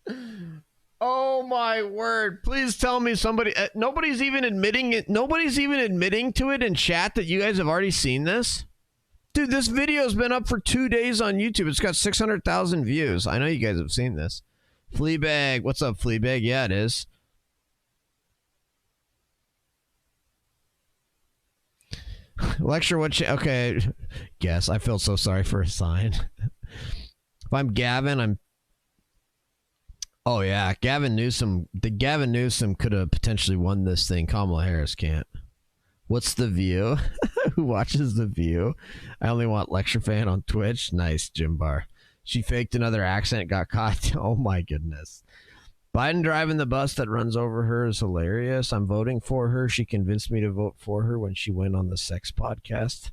this. Oh my word. Please tell me somebody. Nobody's even admitting it. Nobody's even admitting to it in chat that you guys have already seen this. Dude, this video's been up for 2 days on YouTube. It's got 600,000 views. I know you guys have seen this. Fleabag. What's up, Fleabag? Yeah, it is. Lecture what okay. Guess. I feel so sorry for a sign. If I'm Gavin, I'm. Oh yeah, Gavin Newsom. Gavin Newsom could have potentially won this thing. Kamala Harris can't. What's The View? Who watches The View? I only want LectureFan on Twitch. Nice, Jim Bar. She faked another accent, got caught. Oh my goodness. Biden driving the bus that runs over her is hilarious. I'm voting for her. She convinced me to vote for her when she went on the sex podcast.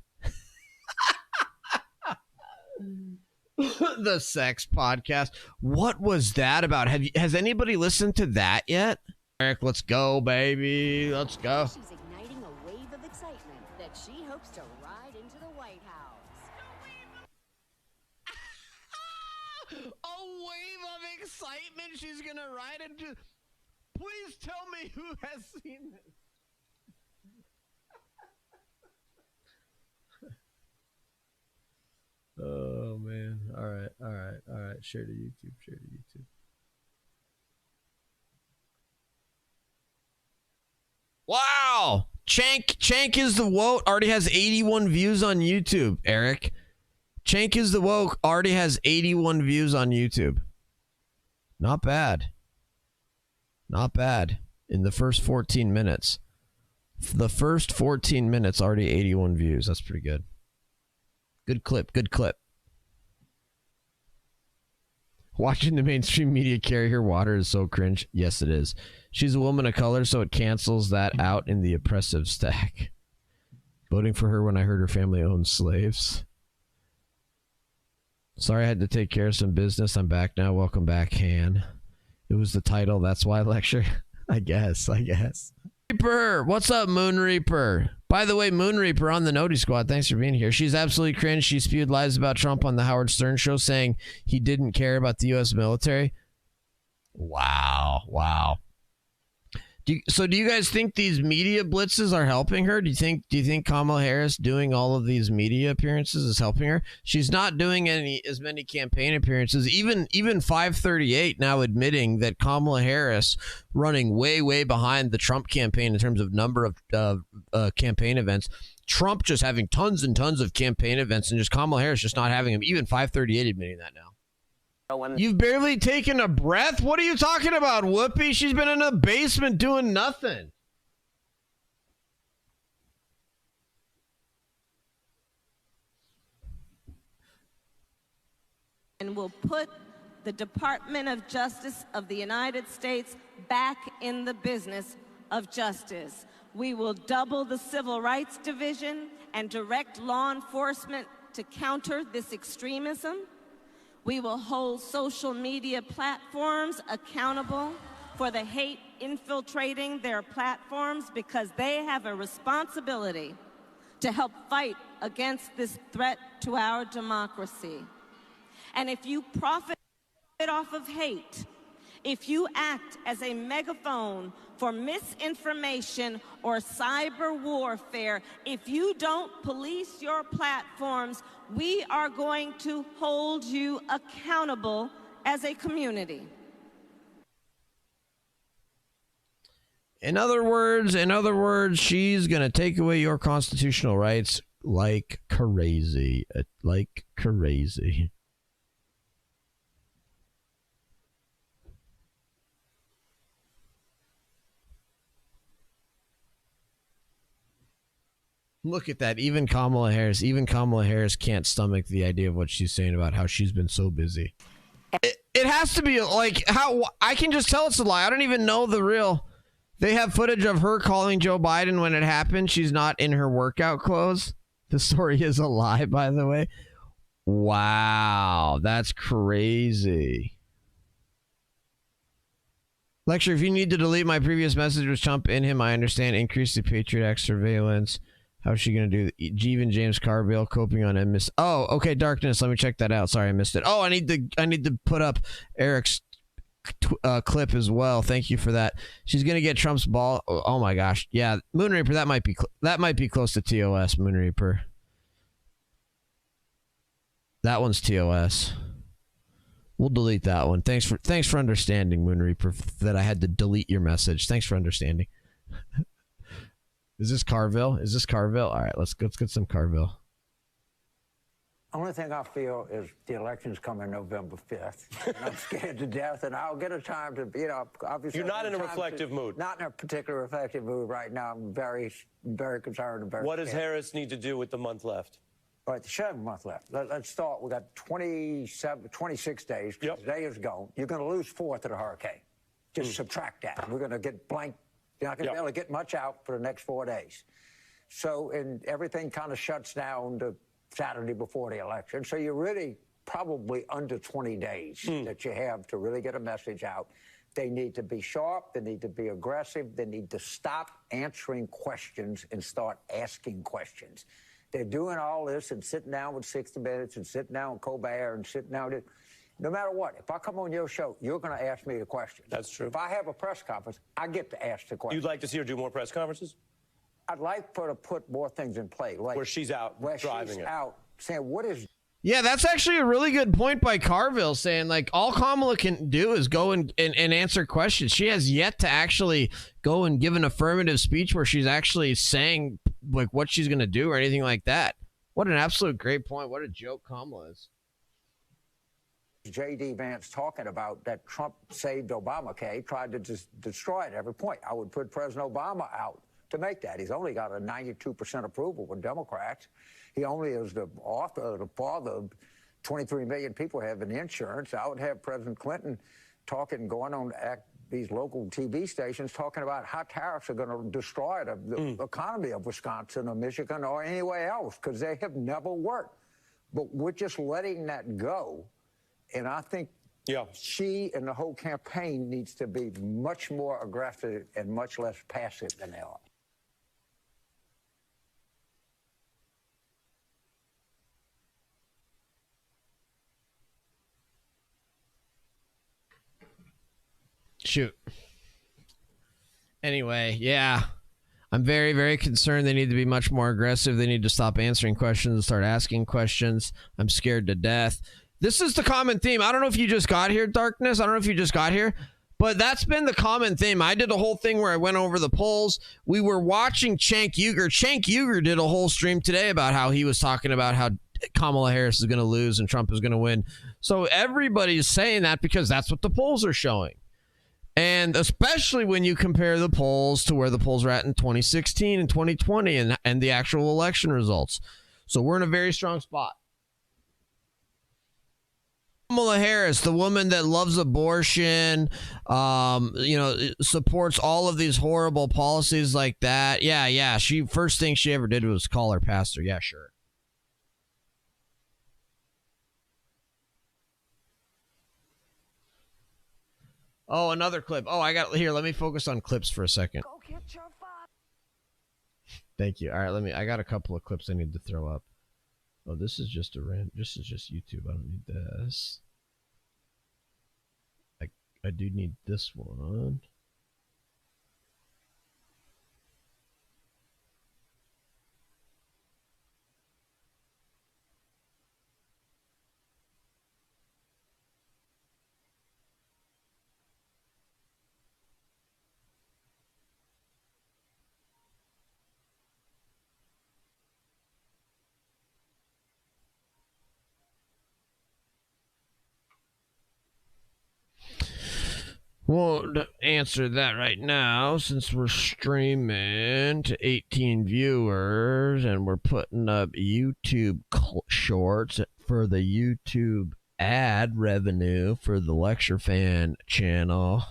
The sex podcast. What was that about? Has anybody listened to that yet? Eric, let's go, baby. Let's go. She's igniting a wave of excitement that she hopes to ride into the White House. A wave of excitement she's gonna ride into. Please tell me who has seen this. Oh man. All right. Share to YouTube. Wow. Chank is the woke already has 81 views on YouTube, Eric. Chank is the woke already has 81 views on YouTube. Not bad. Not bad. In the first 14 minutes. The first 14 minutes, already 81 views. That's pretty good. Good clip. Good clip. Watching the mainstream media carry her water is so cringe. Yes, it is. She's a woman of color, so it cancels that out in the oppressive stack. Voting for her when I heard her family owned slaves. Sorry I had to take care of some business. I'm back now. Welcome back, Han. It was the title. That's why lecture. I guess. Reaper. What's up, Moon Reaper? By the way, Moon Reaper on the Noti Squad. Thanks for being here. She's absolutely cringe. She spewed lies about Trump on the Howard Stern show saying he didn't care about the U.S. military. Wow. Do you guys think these media blitzes are helping her? Do you think Kamala Harris doing all of these media appearances is helping her? She's not doing as many campaign appearances. Even 538 now admitting that Kamala Harris running way behind the Trump campaign in terms of number of campaign events. Trump just having tons and tons of campaign events and just Kamala Harris just not having them. Even 538 admitting that now. You've barely taken a breath? What are you talking about, Whoopi? She's been in the basement doing nothing. And will put the Department of Justice of the United States back in the business of justice. We will double the Civil Rights Division and direct law enforcement to counter this extremism. We will hold social media platforms accountable for the hate infiltrating their platforms because they have a responsibility to help fight against this threat to our democracy. And if you profit off of hate, if you act as a megaphone for misinformation or cyber warfare, if you don't police your platforms, we are going to hold you accountable as a community. In other words, she's going to take away your constitutional rights like crazy. Look at that. Even Kamala Harris can't stomach the idea of what she's saying about how she's been so busy. It has to be like how I can just tell it's a lie. I don't even know the real. They have footage of her calling Joe Biden when it happened. She's not in her workout clothes. The story is a lie, by the way. Wow, that's crazy. Lecture, if you need to delete my previous message with Trump in him, I understand. Increase the Patriot Act surveillance. How's she going to do even James Carville coping on MS? Oh, okay, Darkness. Let me check that out. Sorry, I missed it. Oh, I need to put up Eric's clip as well. Thank you for that. She's going to get Trump's ball. Oh my gosh. Yeah, Moon Reaper, that might be close to TOS, Moon Reaper. That one's TOS. We'll delete that one. Thanks for understanding, Moon Reaper, that I had to delete your message. Thanks for understanding. Is this Carville? All right, let's get some Carville. Only thing I feel is the election's coming November 5th. And I'm scared to death, and I'll get a time to, obviously. You're not in a reflective mood. Not in a particular reflective mood right now. I'm very, very concerned and very What does Harris need to do with the month left? All right, 7 months left. Let's start. We got 26 days. Yep. Today is gone. You're going to lose 4 to the hurricane. Just subtract that. We're going to get blank. You're not going to be able to get much out for the next 4 days. So, and everything kind of shuts down to Saturday before the election. So you're really probably under 20 days that you have to really get a message out. They need to be sharp. They need to be aggressive. They need to stop answering questions and start asking questions. They're doing all this and sitting down with 60 Minutes and sitting down with Colbert and sitting down with... No matter what, if I come on your show, you're going to ask me the question. That's true. If I have a press conference, I get to ask the question. You'd like to see her do more press conferences? I'd like for her to put more things in play. Like where she's out driving out saying, what is Yeah, that's actually a really good point by Carville, saying like all Kamala can do is go and answer questions. She has yet to actually go and give an affirmative speech where she's actually saying like what she's going to do or anything like that. What an absolute great point. What a joke Kamala is. J.D. Vance talking about that Trump saved Obamacare, tried to just destroy it at every point. I would put President Obama out to make that. He's only got a 92% approval with Democrats. He only is the author, the father of 23 million people having insurance. I would have President Clinton talking, going on these local TV stations, talking about how tariffs are going to destroy the economy of Wisconsin or Michigan or anywhere else, because they have never worked. But we're just letting that go. And I think she and the whole campaign needs to be much more aggressive and much less passive than they are. Shoot. Anyway, yeah. I'm very, very concerned. They need to be much more aggressive. They need to stop answering questions and start asking questions. I'm scared to death. This is the common theme. I don't know if you just got here, Darkness. I don't know if you just got here, but that's been the common theme. I did a whole thing where I went over the polls. We were watching Cenk Uygur. Cenk Uygur did a whole stream today about how he was talking about how Kamala Harris is going to lose and Trump is going to win. So everybody's saying that because that's what the polls are showing. And especially when you compare the polls to where the polls were at in 2016 and 2020 and the actual election results. So we're in a very strong spot. Kamala Harris, the woman that loves abortion, supports all of these horrible policies like that. Yeah. She first thing she ever did was call her pastor. Yeah, sure. Oh, another clip. Oh, I got here. Let me focus on clips for a second. Go get your father. Thank you. All right, I got a couple of clips I need to throw up. Oh, this is just this is just YouTube. I don't need this. I do need this one. Won't answer that right now since we're streaming to 18 viewers and we're putting up YouTube shorts for the YouTube ad revenue for the LCTRfan channel.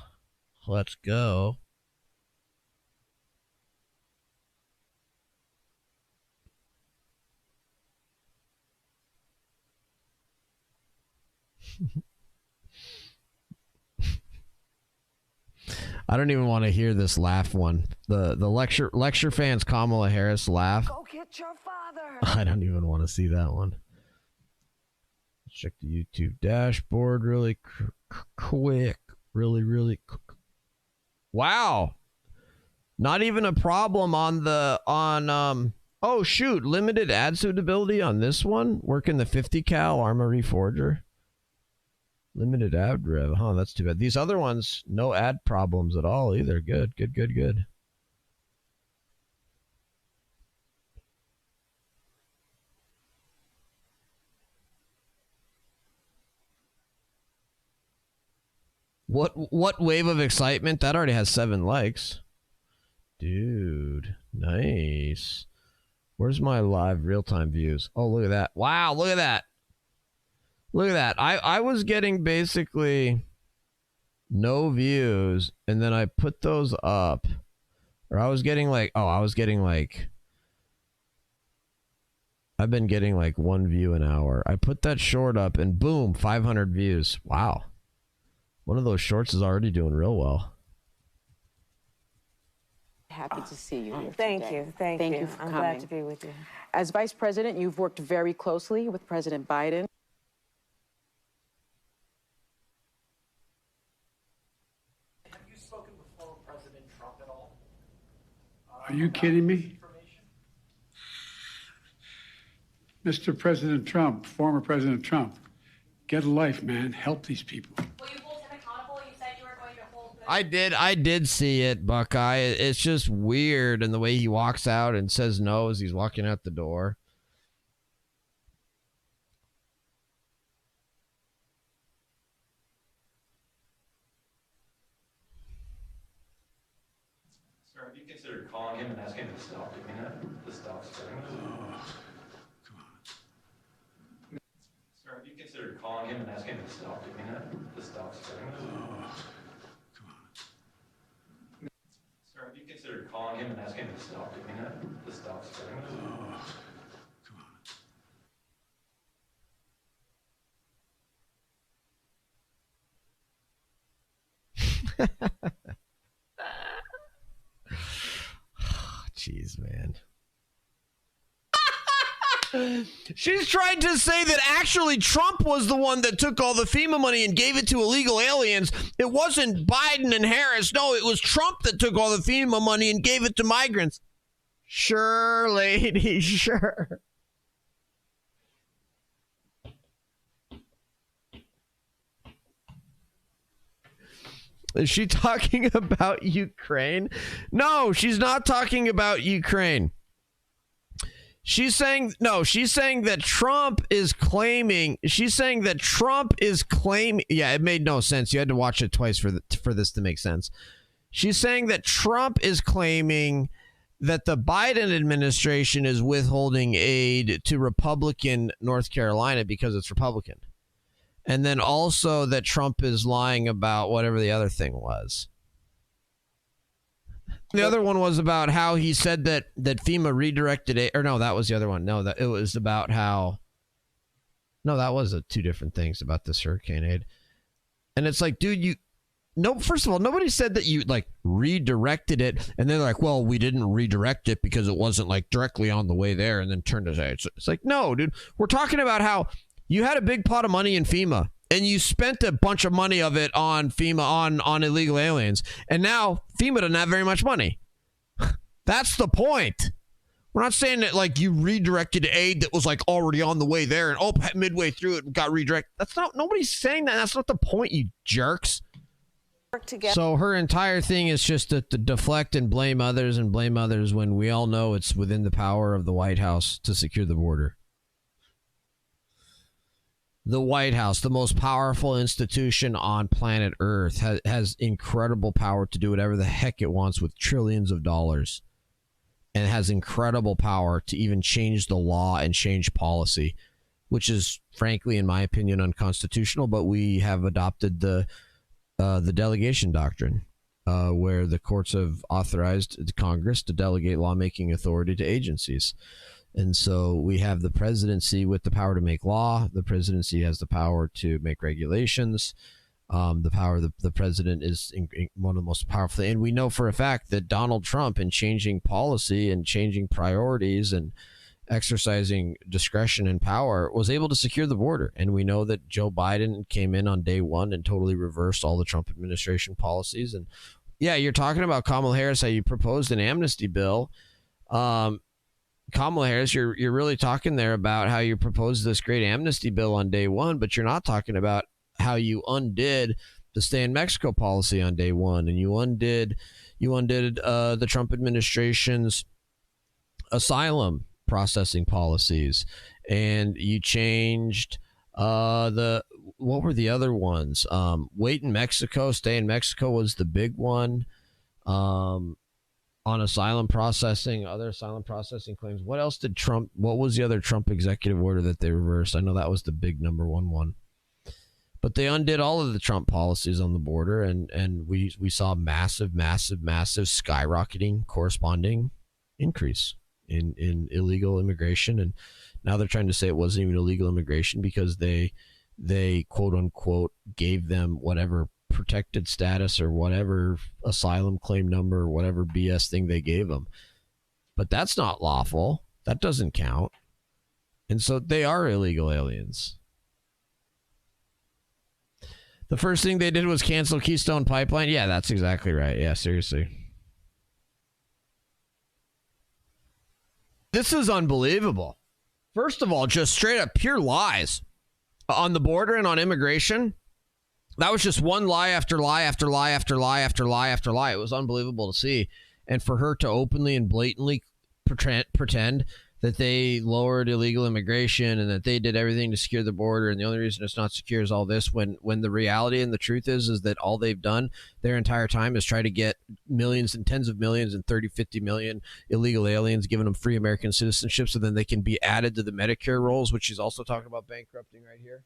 Let's go. I don't even want to hear this laugh one. The LCTRfan's Kamala Harris laugh. Go get your father. I don't even want to see that one. Let's check the YouTube dashboard really quick. Really quick. Wow. Not even a problem on oh shoot, limited ad suitability on this one. Working the 50 cal Armory Forger. Limited ad rev, huh? That's too bad. These other ones, no ad problems at all either. Good. What wave of excitement? That already has 7 likes. Dude, nice. Where's my live real-time views? Oh, look at that. Wow, look at that. Look at that. I was getting basically no views, and then I put those up. Or I was getting like, I've been getting like 1 view an hour. I put that short up, and boom, 500 views. Wow. One of those shorts is already doing real well. Happy to see you here Thank today. you. Thank you. for I'm coming. glad to be with you. As Vice President, you've worked very closely with President Biden. Have you spoken before President Trump at all? Are you kidding me? Mr. President Trump, former President Trump, get a life, man. Help these people. I did see it, Buckeye. It's just weird, and the way he walks out and says no as he's walking out the door. Sir, have you considered calling him and asking him to stop doing that? To stop spreading this? Sir, have you considered calling him and asking him to stop doing that? To stop spreading this? Sir, have you considered calling him and asking him to stop doing that? To stop spreading this? Jeez, man. She's trying to say that actually Trump was the one that took all the FEMA money and gave it to illegal aliens. It wasn't Biden and Harris. No, it was Trump that took all the FEMA money and gave it to migrants. Sure, lady, sure. Is she talking about Ukraine? No, she's not talking about Ukraine. She's saying that Trump is claiming. Yeah, it made no sense. You had to watch it twice for this to make sense. She's saying that Trump is claiming that the Biden administration is withholding aid to Republican North Carolina because it's Republican. And then also that Trump is lying about whatever the other thing was. The other one was about how he said that FEMA redirected it. Or no, that was the other one. No, that it was about how. No, that was two different things about this hurricane aid. And it's like, dude, first of all, nobody said that you like redirected it. And they're like, well, we didn't redirect it because it wasn't like directly on the way there and then turned to say it's like, no, dude, we're talking about how you had a big pot of money in FEMA and you spent a bunch of money of it on FEMA on illegal aliens. And now FEMA doesn't have very much money. That's the point. We're not saying that like you redirected aid that was like already on the way there and midway through it got redirected. Nobody's saying that. That's not the point, you jerks. So her entire thing is just to deflect and blame others when we all know it's within the power of the White House to secure the border. The White House, the most powerful institution on planet Earth, has incredible power to do whatever the heck it wants with trillions of dollars. And has incredible power to even change the law and change policy, which is, frankly, in my opinion, unconstitutional. But we have adopted the delegation doctrine, where the courts have authorized the Congress to delegate lawmaking authority to agencies. And so we have the presidency with the power to make law. The presidency has the power to make regulations. The president is one of the most powerful. And we know for a fact that Donald Trump, in changing policy and changing priorities and exercising discretion and power, was able to secure the border. And we know that Joe Biden came in on day one and totally reversed all the Trump administration policies. And yeah, you're talking about Kamala Harris, how you proposed an amnesty bill. Kamala Harris, you're really talking there about how you proposed this great amnesty bill on day one, but you're not talking about how you undid the stay in Mexico policy on day one, and you undid the Trump administration's asylum processing policies, and you changed what were the other ones? Wait in Mexico, stay in Mexico was the big one. On asylum processing, other asylum processing claims. What else did Trump? What was the other Trump executive order that they reversed? I know that was the big number one. But they undid all of the Trump policies on the border, and we saw massive skyrocketing corresponding increase in illegal immigration. And now they're trying to say it wasn't even illegal immigration because they quote unquote gave them whatever protected status or whatever asylum claim number or whatever BS thing they gave them. But that's not lawful. That doesn't count. And so they are illegal aliens. The first thing they did was cancel Keystone Pipeline. Yeah, that's exactly right. Yeah, seriously. This is unbelievable. First of all, just straight up pure lies on the border and on immigration. That was just one lie after lie after lie after lie after lie after lie. It was unbelievable to see. And for her to openly and blatantly pretend that they lowered illegal immigration and that they did everything to secure the border, and the only reason it's not secure is all this, when the reality and the truth is that all they've done their entire time is try to get millions and tens of millions and 30, 50 million illegal aliens, giving them free American citizenship so then they can be added to the Medicare rolls, which she's also talking about bankrupting right here.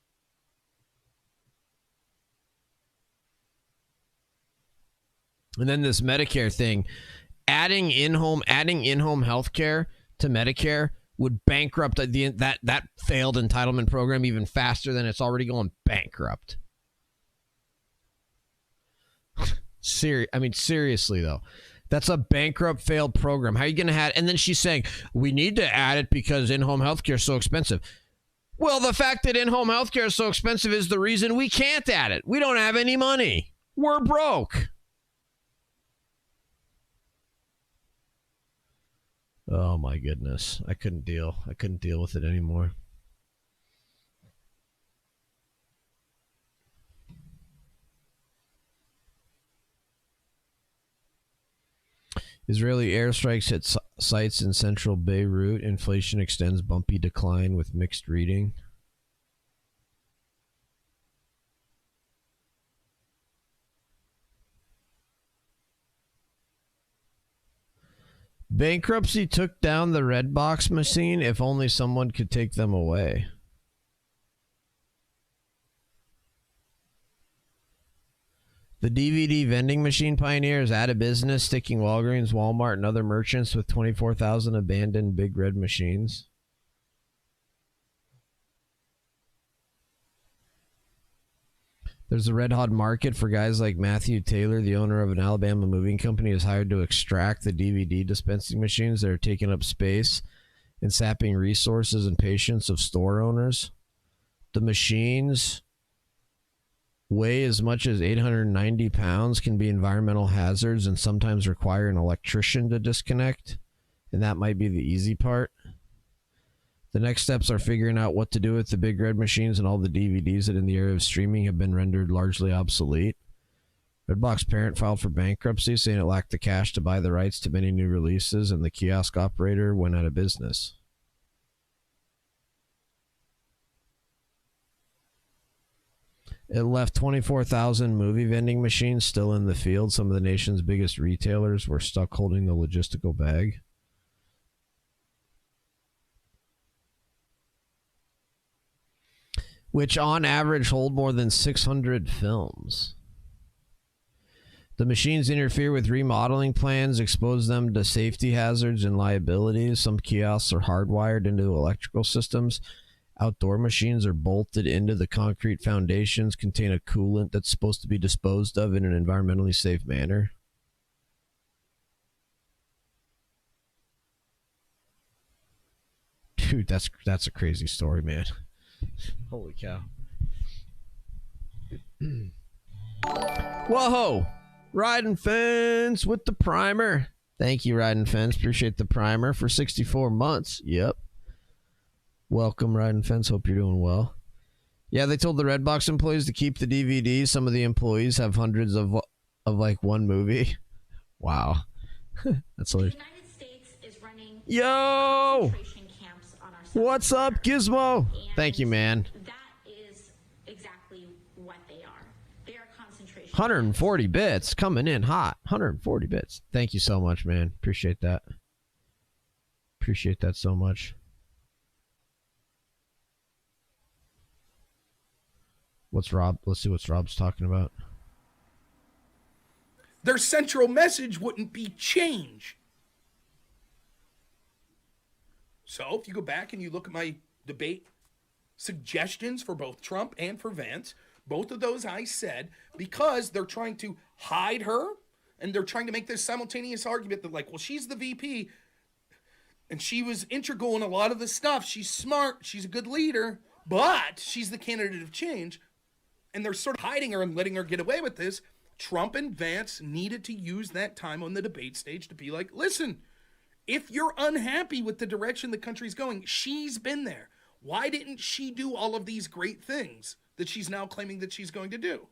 And then this Medicare thing, adding in-home health care to Medicare would bankrupt that failed entitlement program even faster than it's already going bankrupt. Seriously though, that's a bankrupt failed program. How are you going to have? And then she's saying we need to add it because in-home health care is so expensive. Well, the fact that in-home health care is so expensive is the reason we can't add it. We don't have any money. We're broke. Oh my goodness. I couldn't deal with it anymore. Israeli airstrikes hit sites in central Beirut. Inflation extends bumpy decline with mixed reading. Bankruptcy took down the red box machine. If only someone could take them away. The DVD vending machine pioneers out of business, sticking Walgreens, Walmart, and other merchants with 24,000 abandoned big red machines. There's a red hot market for guys like Matthew Taylor, the owner of an Alabama moving company, is hired to extract the DVD dispensing machines that are taking up space and sapping resources and patience of store owners. The machines weigh as much as 890 pounds, can be environmental hazards, and sometimes require an electrician to disconnect. And that might be the easy part. The next steps are figuring out what to do with the big red machines and all the DVDs that in the era of streaming have been rendered largely obsolete. Redbox parent filed for bankruptcy, saying it lacked the cash to buy the rights to many new releases, and the kiosk operator went out of business. It left 24,000 movie vending machines still in the field. Some of the nation's biggest retailers were stuck holding the logistical bag. Which on average hold more than 600 films. The machines interfere with remodeling plans, expose them to safety hazards and liabilities. Some kiosks are hardwired into electrical systems. Outdoor machines are bolted into the concrete foundations, contain a coolant that's supposed to be disposed of in an environmentally safe manner. Dude, that's a crazy story, man. Holy cow. Whoa! Riding Fence with the primer. Thank you, Riding Fence. Appreciate the primer for 64 months. Yep. Welcome, Riding Fence. Hope you're doing well. Yeah, they told the Redbox employees to keep the DVDs. Some of the employees have hundreds of like one movie. Wow. That's hilarious. The United States is running Yo! concentration camps on our southern What's up, Gizmo? Thank you, man. That is exactly what they are. They are concentration 140 bits coming in hot. 140 bits. Thank you so much, man. Appreciate that. Appreciate that so much. What's Rob? Let's see what Rob's talking about. Their central message wouldn't be change. So if you go back and you look at my debate suggestions for both Trump and for Vance, both of those I said, because they're trying to hide her and they're trying to make this simultaneous argument that, like, well, she's the VP and she was integral in a lot of the stuff. She's smart. She's a good leader, but she's the candidate of change. And they're sort of hiding her and letting her get away with this. Trump and Vance needed to use that time on the debate stage to be like, listen, If you're unhappy with the direction the country's going, she's been there. Why didn't she do all of these great things that she's now claiming that she's going to do?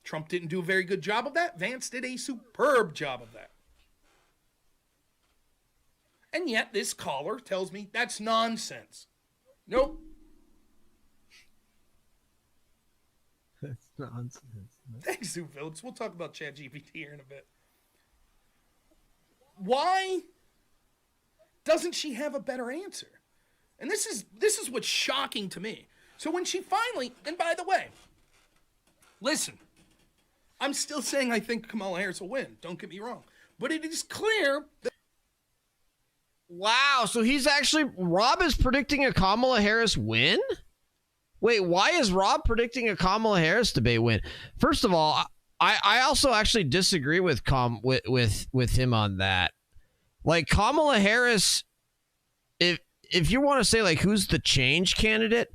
Trump didn't do a very good job of that. Vance did a superb job of that. And yet this caller tells me that's nonsense. Nope. That's nonsense. Thanks, Sue Phillips. We'll talk about ChatGPT here in a bit. Why doesn't she have a better answer? And this is what's shocking to me. So when she finally, and by the way, listen, I'm still saying I think Kamala Harris will win. Don't get me wrong. But it is clear that... Wow, so Rob is predicting a Kamala Harris win? Wait, why is Rob predicting a Kamala Harris debate win? First of all, I also actually disagree with him on that. Like, Kamala Harris, if you want to say, like, who's the change candidate,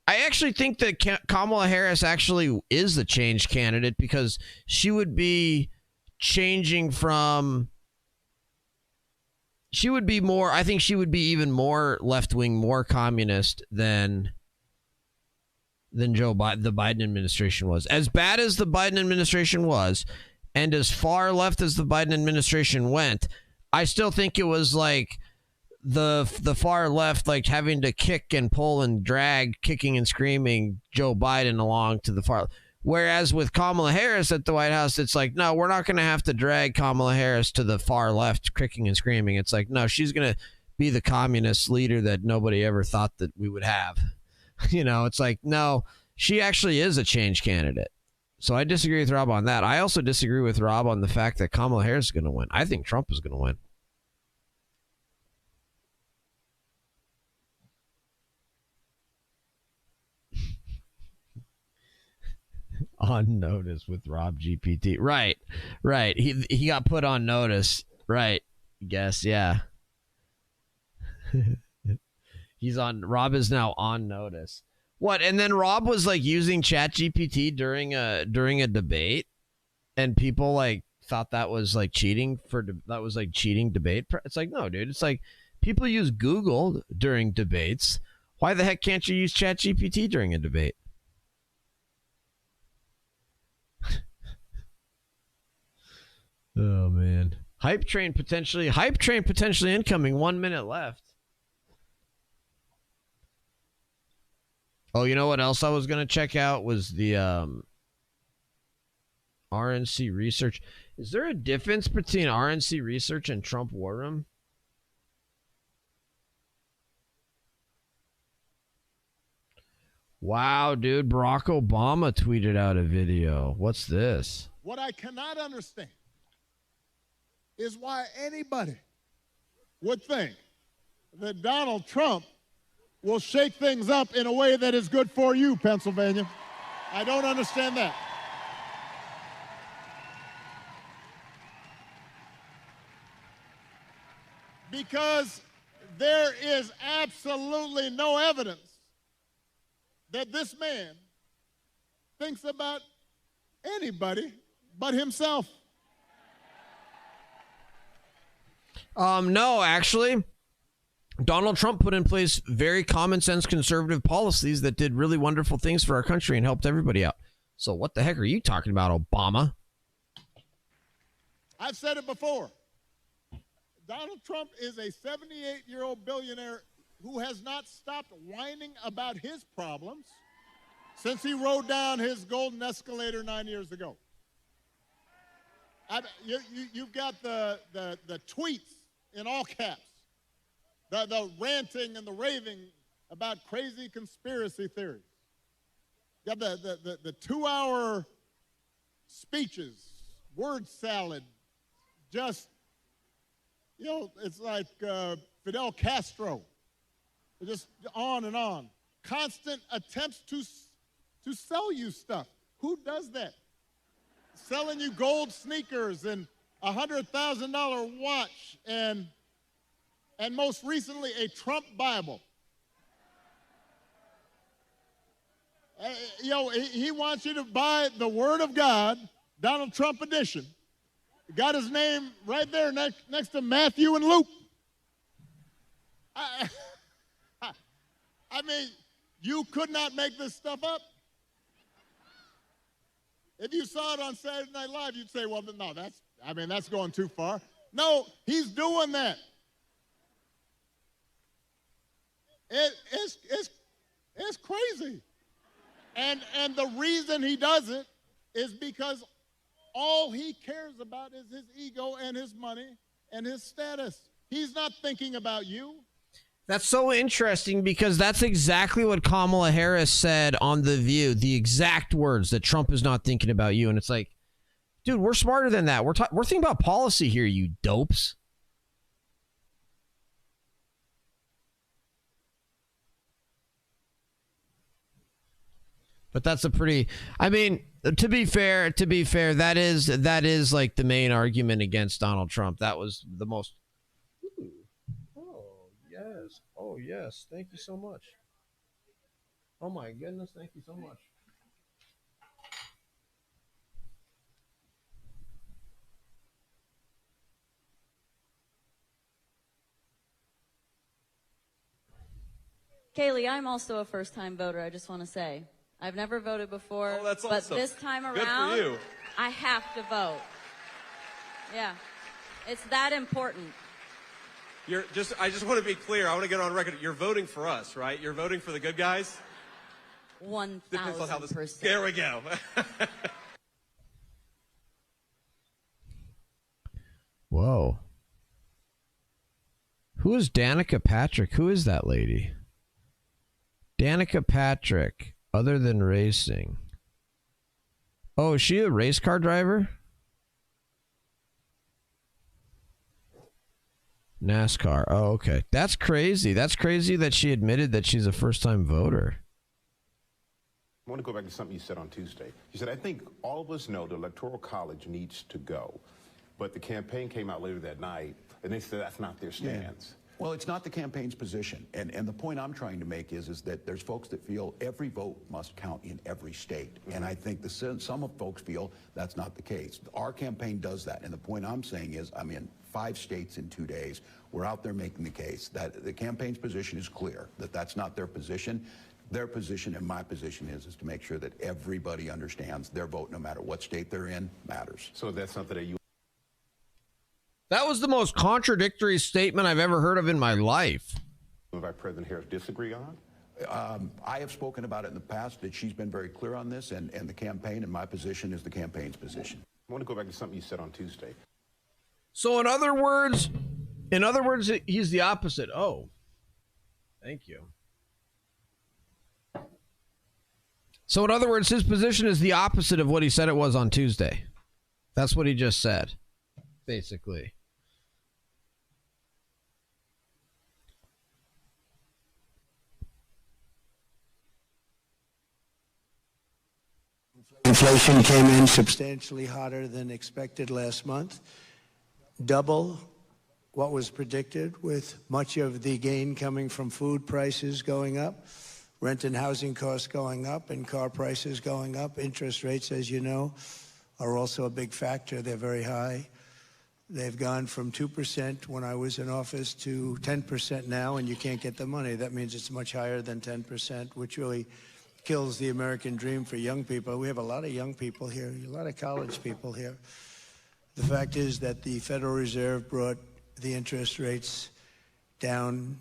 I actually think that Kamala Harris actually is the change candidate, because she would be changing from... She would be more, I think she would be even more left-wing, more communist than the Biden administration was. As bad as the Biden administration was, and as far left as the Biden administration went, I still think it was like the far left, like having to kick and pull and drag, kicking and screaming Joe Biden along to the far. Whereas with Kamala Harris at the White House, it's like, no, we're not going to have to drag Kamala Harris to the far left, kicking and screaming. It's like, no, she's going to be the communist leader that nobody ever thought that we would have. You know, it's like, no, she actually is a change candidate. So I disagree with Rob on that. I also disagree with Rob on the fact that Kamala Harris is going to win. I think Trump is going to win. On notice with Rob GPT. Right. He got put on notice. Right. Guess, yeah. Rob is now on notice. What? And then Rob was like using ChatGPT during a debate, and people like thought that was like cheating cheating debate. It's like, no, dude. It's like people use Google during debates. Why the heck can't you use ChatGPT during a debate? Oh man. Hype train potentially incoming. 1 minute left. Oh, you know what else I was going to check out was the RNC research. Is there a difference between RNC research and Trump War Room? Wow, dude. Barack Obama tweeted out a video. What's this? What I cannot understand is why anybody would think that Donald Trump will shake things up in a way that is good for you, Pennsylvania. I don't understand that. Because there is absolutely no evidence that this man thinks about anybody but himself. No, actually, Donald Trump put in place very common sense conservative policies that did really wonderful things for our country and helped everybody out. So what the heck are you talking about, Obama? I've said it before. Donald Trump is a 78-year-old billionaire who has not stopped whining about his problems since he rode down his golden escalator 9 years ago. You've got the tweets in all caps, the ranting and the raving about crazy conspiracy theories. You got the 2-hour speeches, word salad, just, you know, it's like Fidel Castro, just on and on. Constant attempts to sell you stuff. Who does that? Selling you gold sneakers and $100,000 watch and most recently a Trump Bible. You know, he wants you to buy the Word of God, Donald Trump edition, Got his name right there next to Matthew and Luke. I mean, you could not make this stuff up. If you saw it on Saturday Night Live, you'd say, well, no, that's going too far. No, he's doing that. It's crazy. And the reason he does it is because all he cares about is his ego and his money and his status. He's not thinking about you. That's so interesting because that's exactly what Kamala Harris said on The View. The exact words that Trump is not thinking about you. And it's like, dude, we're smarter than that. We're thinking about policy here, you dopes. But that's a pretty, I mean, to be fair, that is like the main argument against Donald Trump. That was the most. Ooh. Oh, yes. Oh, yes. Thank you so much. Oh, my goodness. Thank you so much. Kaylee, I'm also a first-time voter, I just want to say. I've never voted before, that's but awesome. this time Good for around, you. I have to vote. Yeah, it's that important. I just want to be clear. I want to get on record. You're voting for us, right? You're voting for the good guys? 1,000%. There we go. Whoa. Who is Danica Patrick? Who is that lady? Danica Patrick, other than racing. Oh, is she a race car driver? NASCAR. Oh, okay. That's crazy. That's crazy that she admitted that she's a first-time voter. I want to go back to something you said on Tuesday. You said, I think all of us know the Electoral College needs to go. But the campaign came out later that night, and they said that's not their stance. Yeah. Well, it's not the campaign's position. And the point I'm trying to make is that there's folks that feel every vote must count in every state. Mm-hmm. And I think some of folks feel that's not the case. Our campaign does that. And the point I'm saying is I'm in 5 states in 2 days. We're out there making the case that the campaign's position is clear, that that's not their position. Their position and my position is to make sure that everybody understands their vote, no matter what state they're in, matters. So that's something that you... That was the most contradictory statement I've ever heard of in my life. Vice President Harris disagree on? I have spoken about it in the past, that she's been very clear on this, and the campaign, and my position is the campaign's position. I want to go back to something you said on Tuesday. So in other words, he's the opposite. Oh, thank you. So in other words, his position is the opposite of what he said it was on Tuesday. That's what he just said, basically. Inflation came in substantially hotter than expected last month, double what was predicted, with much of the gain coming from food prices going up, rent and housing costs going up, and car prices going up. Interest rates, as you know, are also a big factor. They're very high. They've gone from 2% when I was in office to 10% now, and you can't get the money. That means it's much higher than 10%, which really kills the American dream for young people. We have a lot of young people here, a lot of college people here. The fact is that the Federal Reserve brought the interest rates down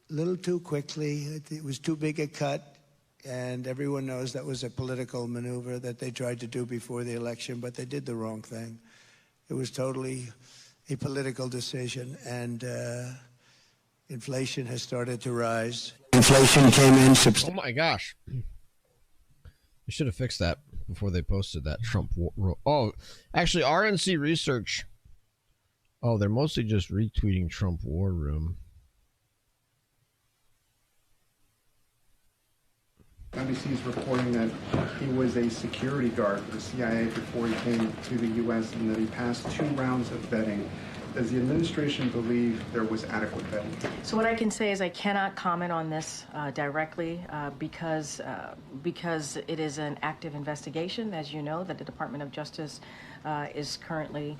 a little too quickly. It was too big a cut, and everyone knows that was a political maneuver that they tried to do before the election, but they did the wrong thing. It was totally a political decision, and inflation has started to rise. Inflation came in Oh my gosh. They should have fixed that before they posted that Trump war. Oh, actually, RNC Research. Oh, they're mostly just retweeting Trump War Room. NBC is reporting that he was a security guard for the CIA before he came to the U.S. and that he passed 2 rounds of vetting. Does the administration believe there was adequate vetting? So what I can say is I cannot comment on this directly because it is an active investigation. As you know, that the Department of Justice is currently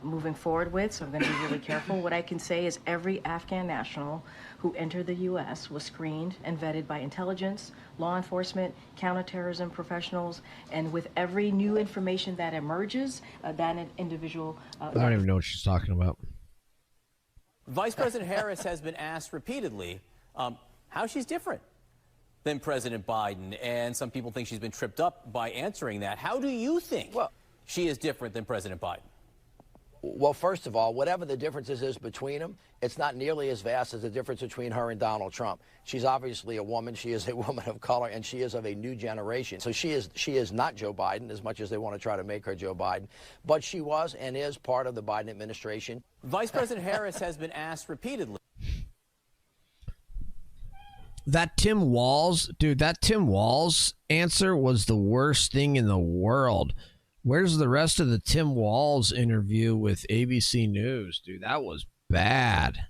moving forward with, so I'm going to be really careful. What I can say is every Afghan national who entered the U.S. was screened and vetted by intelligence, law enforcement, counterterrorism professionals, and with every new information that emerges, that individual... I don't even know what she's talking about. Vice President Harris has been asked repeatedly how she's different than President Biden, and some people think she's been tripped up by answering that. How do you think she is different than President Biden? Well, first of all, whatever the differences is between them, it's not nearly as vast as the difference between her and Donald Trump. She's obviously a woman. She is a woman of color, and she is of a new generation. So she is not Joe Biden, as much as they want to try to make her Joe Biden. But she was and is part of the Biden administration. Vice President Harris has been asked repeatedly. That Tim Walz, dude, that Tim Walz answer was the worst thing in the world. Where's the rest of the Tim Walz interview with ABC News? Dude, that was bad.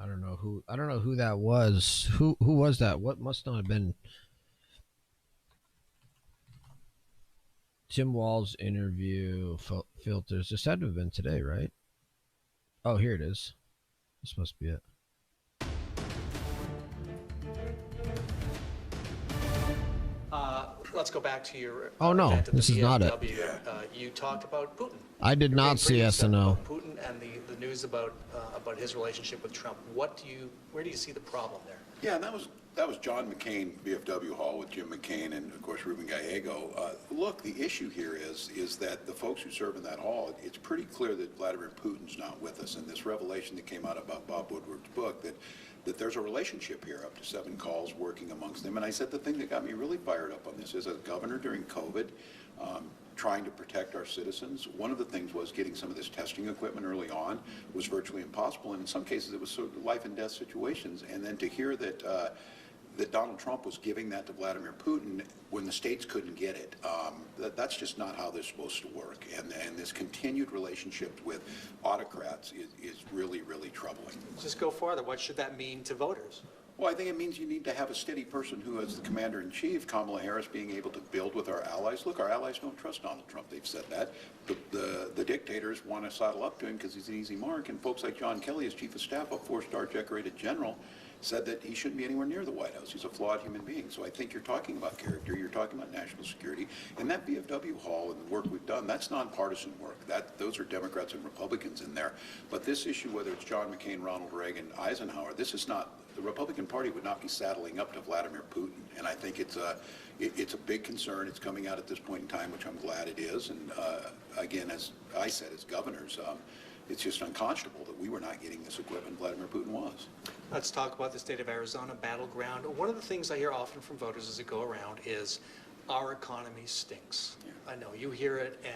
I don't know who that was. Who was that? What must not have been Tim Walz interview filters. This had to have been today, right? Oh, here it is. This must be it. Let's go back to your. Oh no, this is not it. You talked about Putin. I did not see SNL. Putin and the news about his relationship with Trump. Where do you see the problem there? Yeah, and that was John McCain, VFW Hall with Jim McCain and of course Ruben Gallego. Look, the issue here is that the folks who serve in that hall, it's pretty clear that Vladimir Putin's not with us. And this revelation that came out about Bob Woodward's book that there's a relationship here, up to 7 calls working amongst them. And I said the thing that got me really fired up on this is, as governor during COVID, trying to protect our citizens, one of the things was getting some of this testing equipment early on was virtually impossible. And in some cases, it was sort of life and death situations. And then to hear that that Donald Trump was giving that to Vladimir Putin when the states couldn't get it, that's just not how this is supposed to work. And this continued relationship with autocrats is really, really troubling. Just go farther. What should that mean to voters? Well, I think it means you need to have a steady person who is the commander-in-chief, Kamala Harris, being able to build with our allies. Look, our allies don't trust Donald Trump. They've said that. The dictators want to saddle up to him because he's an easy mark. And folks like John Kelly, as chief of staff, a 4-star decorated general, said that he shouldn't be anywhere near the White House. He's a flawed human being. So I think you're talking about character. You're talking about national security. And that VFW hall and the work we've done, that's nonpartisan work. Those are Democrats and Republicans in there. But this issue, whether it's John McCain, Ronald Reagan, Eisenhower, this is not, the Republican Party would not be saddling up to Vladimir Putin. And I think it's a big concern. It's coming out at this point in time, which I'm glad it is. And again, as I said, as governors, it's just unconscionable that we were not getting this equipment Vladimir Putin was. Let's talk about the state of Arizona, battleground. One of the things I hear often from voters as I go around is our economy stinks. Yeah. I know you hear it, and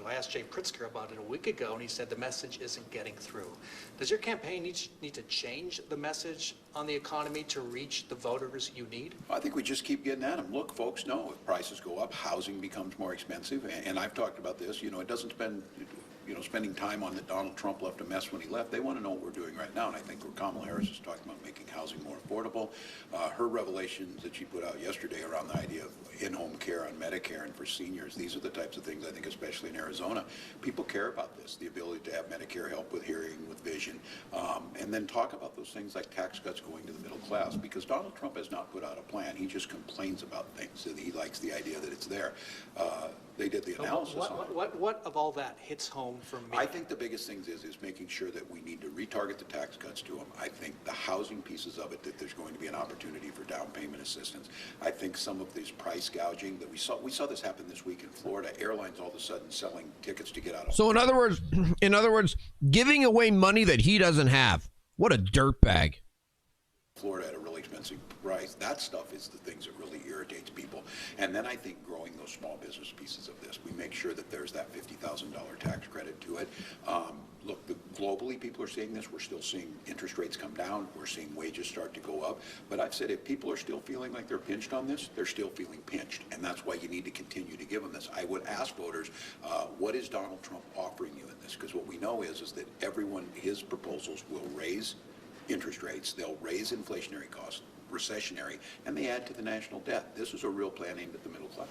I asked Jay Pritzker about it a week ago, and he said the message isn't getting through. Does your campaign need to change the message on the economy to reach the voters you need? I think we just keep getting at them. Look, folks know if prices go up, housing becomes more expensive, and I've talked about this. You know, it doesn't spend, spending time on that Donald Trump left a mess when he left. They want to know what we're doing right now, and I think Kamala Harris is talking about making housing more affordable. Her revelations that she put out yesterday around the idea of in-home care on Medicare and for seniors, these are the types of things I think, especially in Arizona, people care about this, the ability to have Medicare help with hearing, with vision, and then talk about those things like tax cuts going to the middle class, because Donald Trump has not put out a plan. He just complains about things, and he likes the idea that it's there. They did the analysis on it. What of all that hits home for me? I think the biggest things is making sure that we need to retarget the tax cuts to them. I think the housing pieces of it, that there's going to be an opportunity for down payment assistance. I think some of this price gouging that we saw this happen this week in Florida. Airlines all of a sudden selling tickets to get out of. So in other words, giving away money that he doesn't have. What a dirtbag. Florida at a really expensive price. That stuff is the things that really irritates people. And then I think growing those small business pieces of this, we make sure that there's that $50,000 tax credit to it. Look, globally, people are seeing this. We're still seeing interest rates come down. We're seeing wages start to go up. But I've said if people are still feeling like they're pinched on this, they're still feeling pinched. And that's why you need to continue to give them this. I would ask voters, what is Donald Trump offering you in this? Because what we know is that his proposals will raise interest rates, they'll raise inflationary costs, recessionary, and they add to the national debt. This is a real plan aimed at the middle class.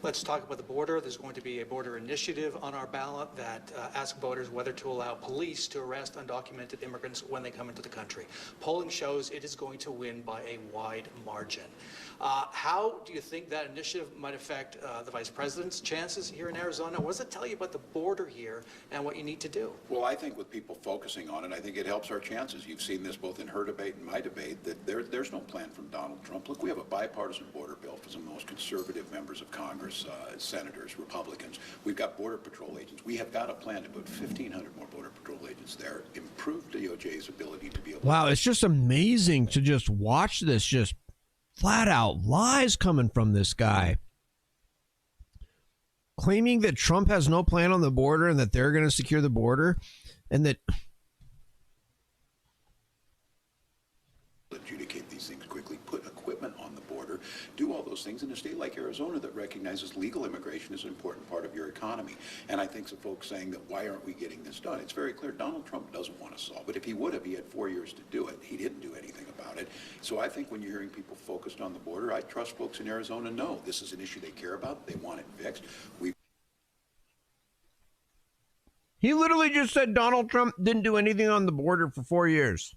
Let's talk about the border. There's going to be a border initiative on our ballot that asks voters whether to allow police to arrest undocumented immigrants when they come into the country. Polling shows it is going to win by a wide margin. How do you think that initiative might affect the vice president's chances here in Arizona? What does it tell you about the border here and what you need to do? Well, I think with people focusing on it, I think it helps our chances. You've seen this both in her debate and my debate, that there's no plan from Donald Trump. Look, we have a bipartisan border bill for some of the most conservative members of Congress, senators, Republicans. We've got Border Patrol agents. We have got a plan to put 1,500 more Border Patrol agents there, improve DOJ's ability to be able Wow, it's just amazing to just watch this just flat out lies coming from this guy. Claiming that Trump has no plan on the border and that they're going to secure the border and that adjudicate these things quickly, put equipment on the border, do all those things in a state like Arizona that recognizes legal immigration is an important part of your economy. And I think some folks saying that why aren't we getting this done? It's very clear Donald Trump doesn't want to solve it. If he would have, he had 4 years to do it. He didn't do anything about it. So I think when you're hearing people focused on the border, I trust folks in Arizona know this is an issue they care about. They want it fixed. he literally just said Donald Trump didn't do anything on the border for 4 years.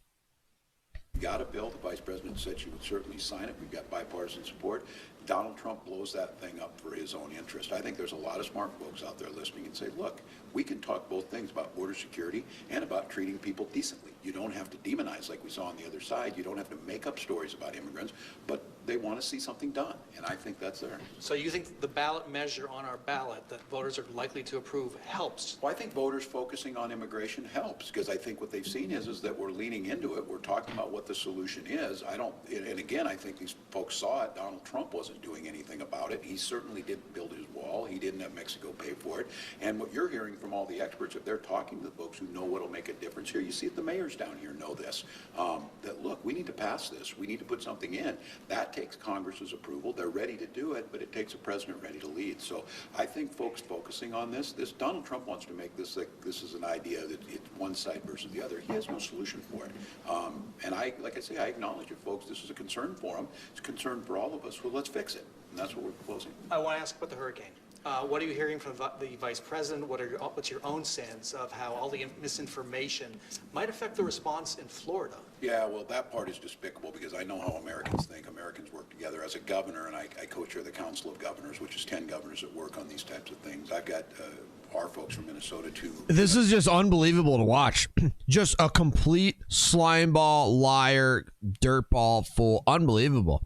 Got a bill. The vice president said she would certainly sign it. We've got bipartisan support. Donald Trump blows that thing up for his own interest. I think there's a lot of smart folks out there listening and say, look, we can talk both things about border security and about treating people decently. You don't have to demonize like we saw on the other side. You don't have to make up stories about immigrants, but they want to see something done, and I think that's there. So you think the ballot measure on our ballot that voters are likely to approve helps? Well, I think voters focusing on immigration helps, because I think what they've seen is that we're leaning into it. We're talking about what the solution is. And again, I think these folks saw it. Donald Trump wasn't doing anything about it. He certainly didn't build his wall. He didn't have Mexico pay for it. And what you're hearing from all the experts, if they're talking to the folks who know what'll make a difference here, you see it, the mayors down here know this, that look, we need to pass this. We need to put something in. That takes Congress's approval. They're ready to do it, but it takes a president ready to lead. So I think folks focusing on this, Donald Trump wants to make this like this is an idea that it's one side versus the other. He has no solution for it. And like I say, I acknowledge it, folks. This is a concern for him. It's a concern for all of us. Well, let's fix it. And that's what we're proposing. I want to ask about the hurricane. What are you hearing from the vice president? What's your own sense of how all the misinformation might affect the response in Florida? Yeah, well, that part is despicable because I know how Americans think. Americans work together. As a governor, and I co-chair the Council of Governors, which is 10 governors that work on these types of things. I've got our folks from Minnesota too. This is just unbelievable to watch. Just a complete slimeball, liar, dirtball, fool. Unbelievable.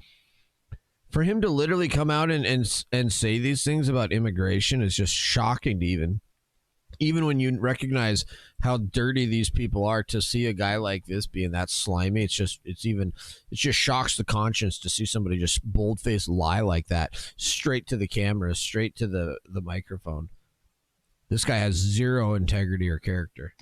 For him to literally come out and say these things about immigration is just shocking to even when you recognize how dirty these people are. To see a guy like this being that slimy, it just shocks the conscience to see somebody just bold-faced lie like that straight to the camera, straight to the microphone. This guy has zero integrity or character.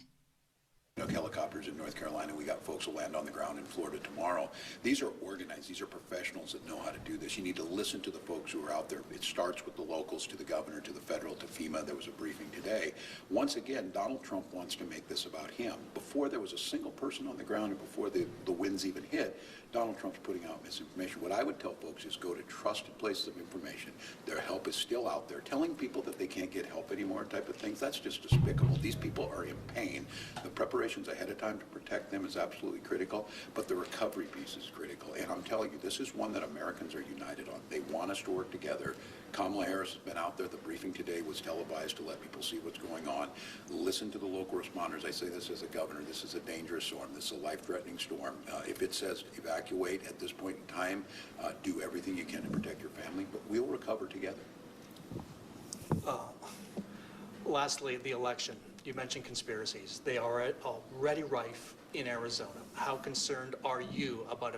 Helicopters in North Carolina. We got folks who land on the ground in Florida tomorrow. These are organized. These are professionals that know how to do this. You need to listen to the folks who are out there. It starts with the locals, to the governor, to the federal, to FEMA. There was a briefing today. Once again, Donald Trump wants to make this about him. Before there was a single person on the ground and before the winds even hit, Donald Trump's putting out misinformation. What I would tell folks is go to trusted places of information. Their help is still out there. Telling people that they can't get help anymore type of things, that's just despicable. These people are in pain. The preparations ahead of time to protect them is absolutely critical, but the recovery piece is critical. And I'm telling you, this is one that Americans are united on. They want us to work together. Kamala Harris has been out there. The briefing today was televised to let people see what's going on. Listen to the local responders. I say this as a governor. This is a dangerous storm. This is a life-threatening storm. If it says evacuate at this point in time, do everything you can to protect your family, but we'll recover together. Lastly, the election. You mentioned conspiracies. They are already rife in Arizona. how concerned are you about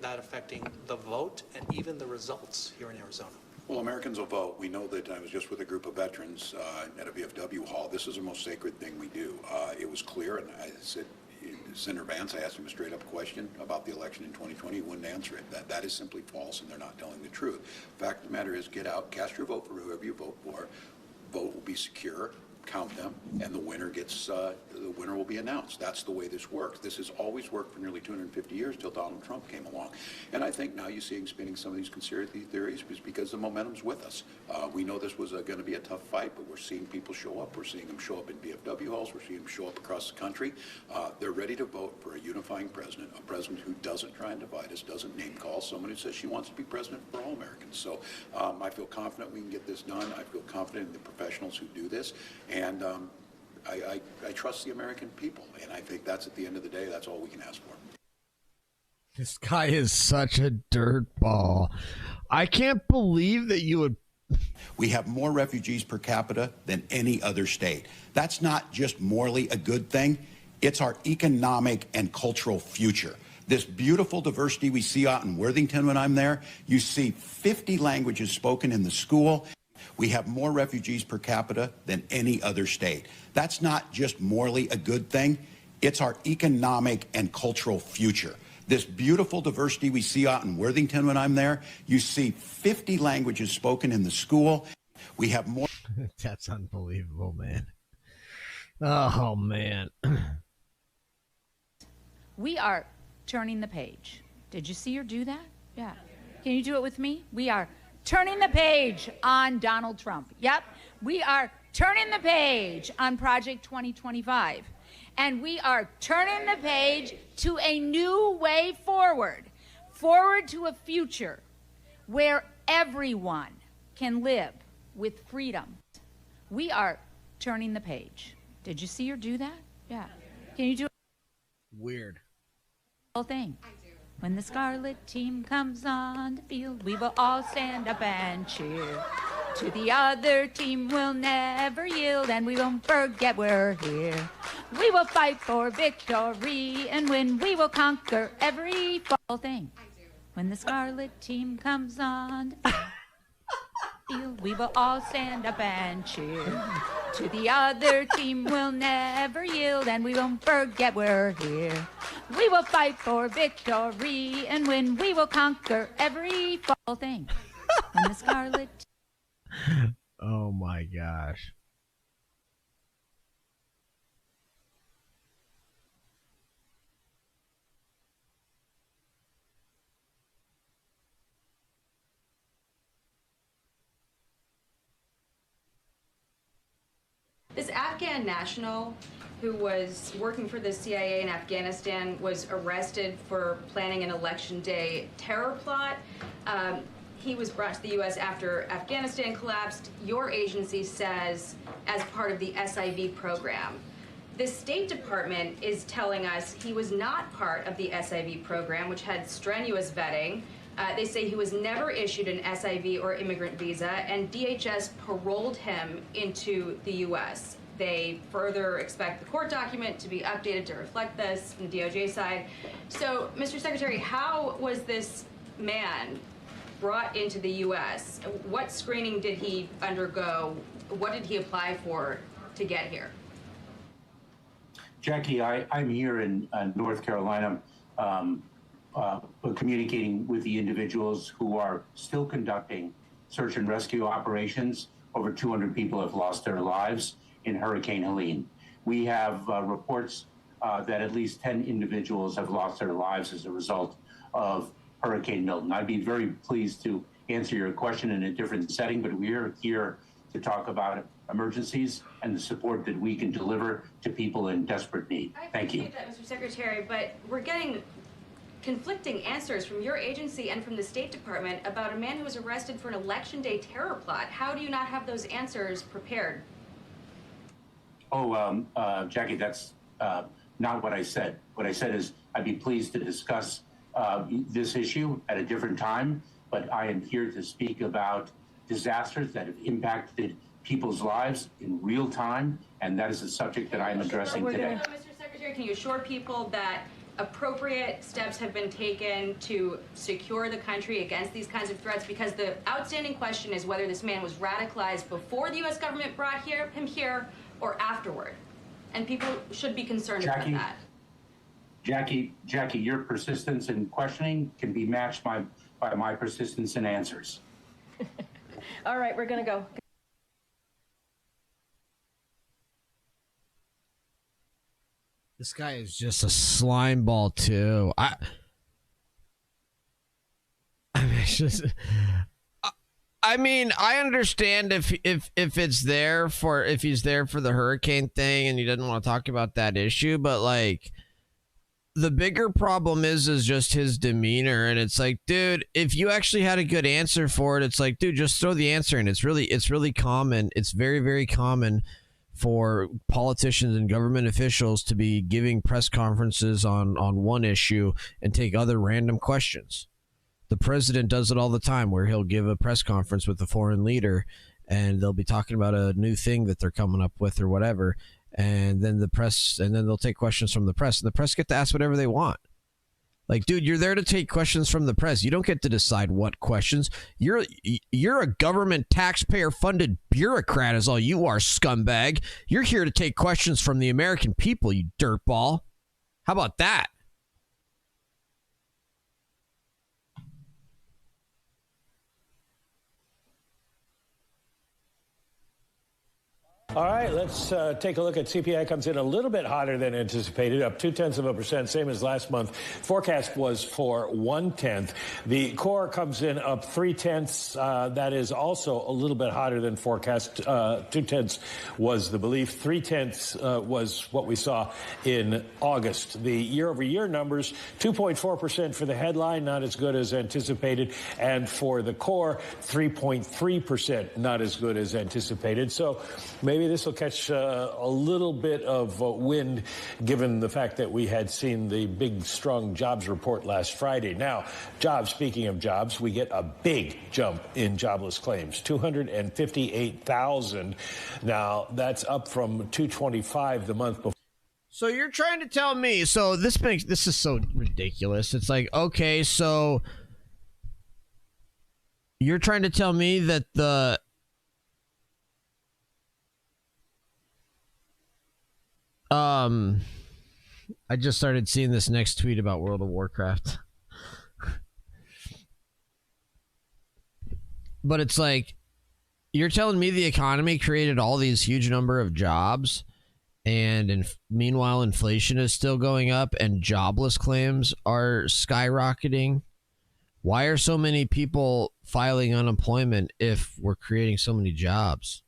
that affecting the vote and even the results here in Arizona? Well, Americans will vote. We know that. I was just with a group of veterans at a VFW hall. This is the most sacred thing we do. It was clear, and I said, Senator Vance, I asked him a straight-up question about the election in 2020. He wouldn't answer it. That is simply false, and they're not telling the truth. Fact of the matter is, get out, cast your vote for whoever you vote for. Vote will be secure. Count them, and the winner will be announced. That's the way this works. This has always worked for nearly 250 years till Donald Trump came along. And I think now you see him spinning some of these conspiracy theories because the momentum's with us. We know this was going to be a tough fight, but we're seeing people show up. We're seeing them show up in VFW halls. We're seeing them show up across the country. They're ready to vote for a unifying president, a president who doesn't try and divide us, doesn't name call, someone who says she wants to be president for all Americans. So I feel confident we can get this done. I feel confident in the professionals who do this. And I trust the American people, and I think that's, at the end of the day, that's all we can ask for. This guy is such a dirtball. I can't believe that you would. We have more refugees per capita than any other state. That's not just morally a good thing. It's our economic and cultural future. This beautiful diversity we see out in Worthington when I'm there, you see 50 languages spoken in the school. We have more refugees per capita than any other state. That's not just morally a good thing. It's our economic and cultural future. This beautiful diversity we see out in Worthington when I'm there, you see 50 languages spoken in the school. We have more. That's unbelievable, man. Oh, man. We are turning the page. Did you see her do that? Yeah. Can you do it with me? We are turning the page on Donald Trump. Yep. We are turning the page on Project 2025. And we are turning the page to a new way forward to a future where everyone can live with freedom. We are turning the page. Did you see her do that? Yeah. Can you do it? Weird. Whole thing. When the Scarlet team comes on the field, we will all stand up and cheer. To the other team we'll never yield, and we won't forget we're here. We will fight for victory and win. We will conquer every fall thing. When the Scarlet team comes on the field, we will all stand up and cheer. To the other team we'll never yield, and we won't forget we're here. We will fight for victory and win. We will conquer every fall thing. When the Scarlet. Oh my gosh. This Afghan national who was working for the CIA in Afghanistan was arrested for planning an election day terror plot. He was brought to the U.S. after Afghanistan collapsed. Your agency says as part of the SIV program. The State Department is telling us he was not part of the SIV program, which had strenuous vetting. They say he was never issued an SIV or immigrant visa, and DHS paroled him into the U.S. They further expect the court document to be updated to reflect this from the DOJ side. So, Mr. Secretary, how was this man brought into the U.S.? What screening did he undergo? What did he apply for to get here? Jackie, I'm here in North Carolina communicating with the individuals who are still conducting search and rescue operations. Over 200 people have lost their lives in Hurricane Helene. We have reports that at least 10 individuals have lost their lives as a result of Hurricane Milton. I'd be very pleased to answer your question in a different setting, but we're here to talk about emergencies and the support that we can deliver to people in desperate need. Thank you. I appreciate that, Mr. Secretary, but we're getting conflicting answers from your agency and from the State Department about a man who was arrested for an election day terror plot. How do you not have those answers prepared? Oh, Jackie, that's not what I said. What I said is I'd be pleased to discuss this issue at a different time, but I am here to speak about disasters that have impacted people's lives in real time, and that is the subject that I am addressing today. Mr. Secretary, can you assure people that appropriate steps have been taken to secure the country against these kinds of threats? Because the outstanding question is whether this man was radicalized before the U.S. government brought him here or afterward. And people should be concerned about that. Jackie, your persistence in questioning can be matched by my persistence in answers. All right, we're going to go. This guy is just a slime ball too. I mean, it's just. I mean, I understand if it's there for if he's there for the hurricane thing and he doesn't want to talk about that issue, but like the bigger problem is just his demeanor, and it's like, dude, if you actually had a good answer for it, it's like, dude, just throw the answer in. It's really common. It's very, very common for politicians and government officials to be giving press conferences on one issue and take other random questions. The president does it all the time where he'll give a press conference with a foreign leader and they'll be talking about a new thing that they're coming up with or whatever. And then they'll take questions from the press, and the press get to ask whatever they want. Like, dude, you're there to take questions from the press. You don't get to decide what questions. You're a government taxpayer funded bureaucrat is all you are, scumbag. You're here to take questions from the American people, you dirtball. How about that? All right, let's take a look at CPI. Comes in a little bit hotter than anticipated, up 0.2%, same as last month. Forecast was for 0.1. The core comes in up 0.3. That is also a little bit hotter than forecast. 0.2 was the belief. 0.3 was what we saw in August. The year-over-year numbers, 2.4% for the headline, not as good as anticipated, and for the core, 3.3%, not as good as anticipated. So maybe this will catch a little bit of wind, given the fact that we had seen the big, strong jobs report last Friday. Now, speaking of jobs, we get a big jump in jobless claims, 258,000. Now, that's up from 225 the month before. So you're trying to tell me, so this is so ridiculous. It's like, okay, so you're trying to tell me that I just started seeing this next tweet about World of Warcraft. But it's like, you're telling me the economy created all these huge number of jobs, and meanwhile inflation is still going up and jobless claims are skyrocketing? Why are so many people filing unemployment if we're creating so many jobs?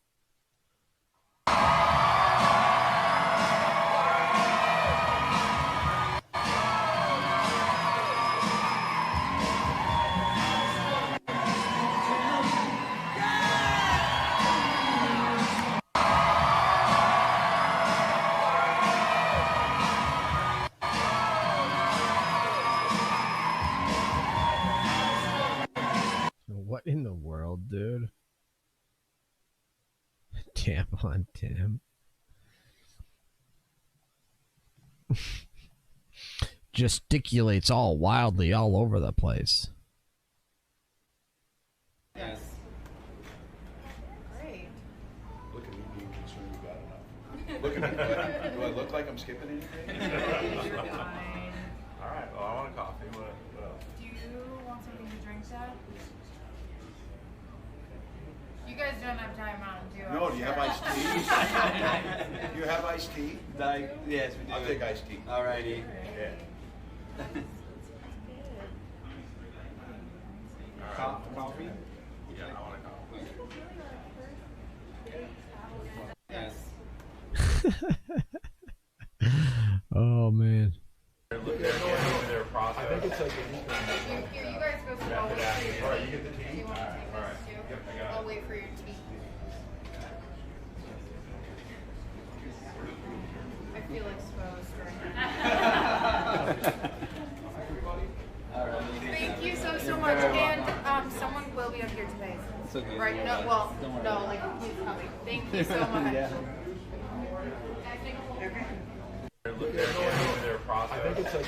What in the world, dude? Damn on Tim. Gesticulates all wildly all over the place. Yes. Great. Look at me being concerned you got enough. Look at me. Do I look like I'm skipping anything? You're fine. All right, well, I want a coffee. What else? Do you want something to drink, Dad? You guys don't have Diet Mountain Dew. No, do you have iced tea? Do you have iced tea? Yes, we do. I'll take iced tea. All righty. Yeah. Coffee? Yeah, I want a coffee. Yes. Oh man. I think it's like Here, you guys go through. I'll wait for your tea. All right, you get the tea? Do you want to take All right. this too? Yep, I got it. I'll wait for your tea. I feel exposed right now. Thank you so much. And someone will be up here today. It's okay. Right? No, well, no, like he's coming. Thank you so much. Yeah. I think it's like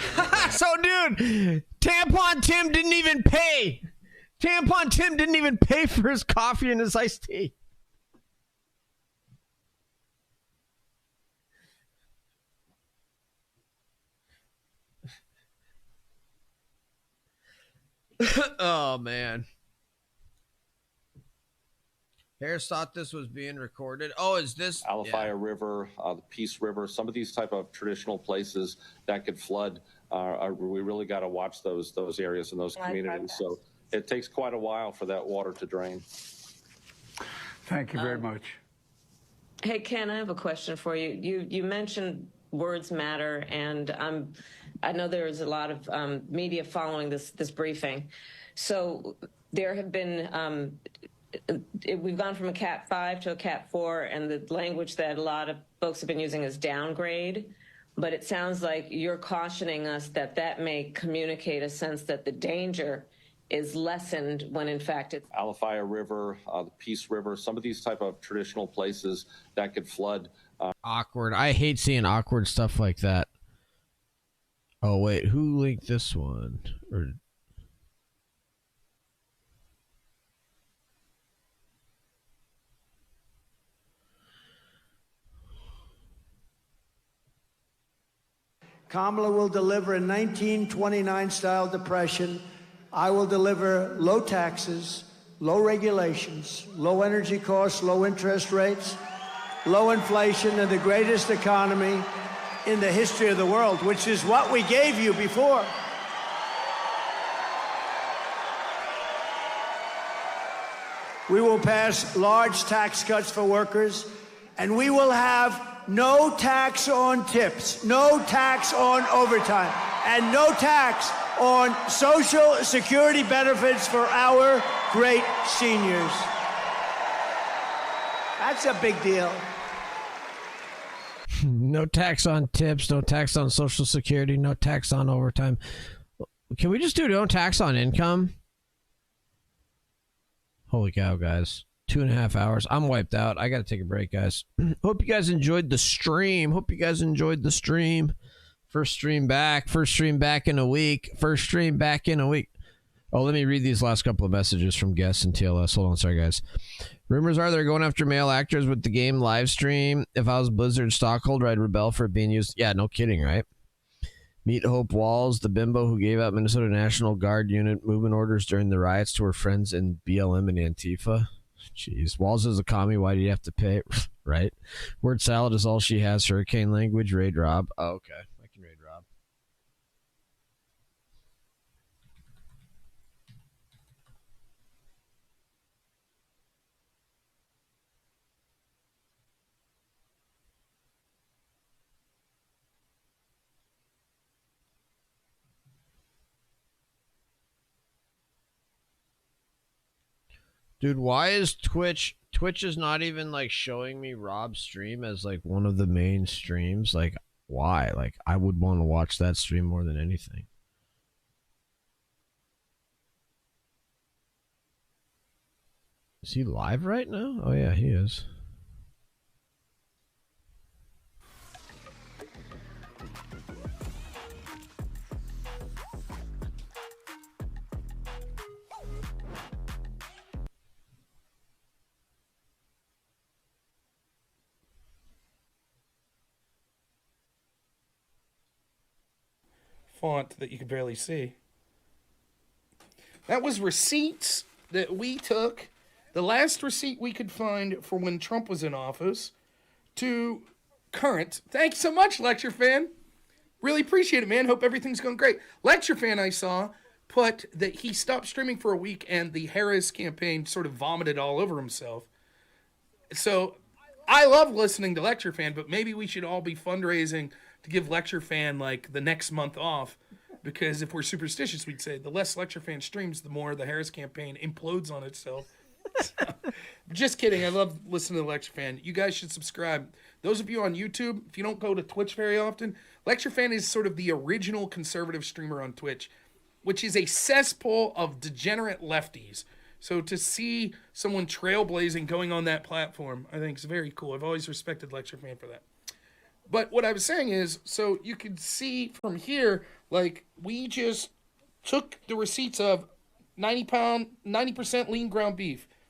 Dude, Tampon Tim didn't even pay. Tampon Tim didn't even pay for his coffee and his iced tea. Oh, man. Harris thought this was being recorded. Oh, is this? Alafaya River, the Peace River, some of these type of traditional places that could flood. We really got to watch those areas and those communities. So it takes quite a while for that water to drain. Thank you very much. Hey, Ken, I have a question for you. You mentioned words matter, and I know there's a lot of media following this briefing. So there have been, we've gone from a Cat 5 to a Cat 4, and the language that a lot of folks have been using is downgrade. But it sounds like you're cautioning us that that may communicate a sense that the danger is lessened when in fact it's Alafaya River, the Peace River, some of these type of traditional places that could flood. Awkward. I hate seeing awkward stuff like that. Oh, wait. Who linked this one? Or... Kamala will deliver a 1929-style depression. I will deliver low taxes, low regulations, low energy costs, low interest rates, low inflation, and the greatest economy in the history of the world, which is what we gave you before. We will pass large tax cuts for workers, and we will have no tax on tips, no tax on overtime, and no tax on Social Security benefits for our great seniors. That's a big deal. No tax on tips, no tax on Social Security, no tax on overtime. Can we just do no tax on income? Holy cow, guys. 2.5 hours. I'm wiped out. I got to take a break, guys. Hope you guys enjoyed the stream. First stream back in a week. Oh, let me read these last couple of messages from guests and TLS. Hold on. Sorry, guys. Rumors are they're going after male actors with the game live stream. If I was Blizzard stockholder, I'd rebel for it being used. Yeah, no kidding, right? Meet Hope Walls, the bimbo who gave out Minnesota National Guard unit movement orders during the riots to her friends in BLM and Antifa. Jeez, Walls is a commie. Why do you have to pay? Right? Word salad is all she has. Hurricane language. Raid Rob. Oh, okay. I can raid Rob. Dude, why is Twitch is not even like showing me Rob's stream as like one of the main streams? Like, why? Like, I would want to watch that stream more than anything. Is he live right now? Oh yeah, he is. Font that you can barely see. That was receipts that we took, the last receipt we could find for when Trump was in office, to current. Thanks so much, Lecture Fan. Really appreciate it, man. Hope everything's going great. Lecture Fan, I saw, put that he stopped streaming for a week and the Harris campaign sort of vomited all over himself. So I love listening to Lecture Fan, but maybe we should all be fundraising to give Lecture Fan like the next month off, because if we're superstitious, we'd say the less Lecture Fan streams, the more the Harris campaign implodes on itself. Just kidding. I love listening to Lecture Fan. You guys should subscribe. Those of you on YouTube, if you don't go to Twitch very often, Lecture Fan is sort of the original conservative streamer on Twitch, which is a cesspool of degenerate lefties. So to see someone trailblazing going on that platform, I think is very cool. I've always respected Lecture Fan for that. But what I was saying is, so you can see from here, like, we just took the receipts of 90% lean ground beef,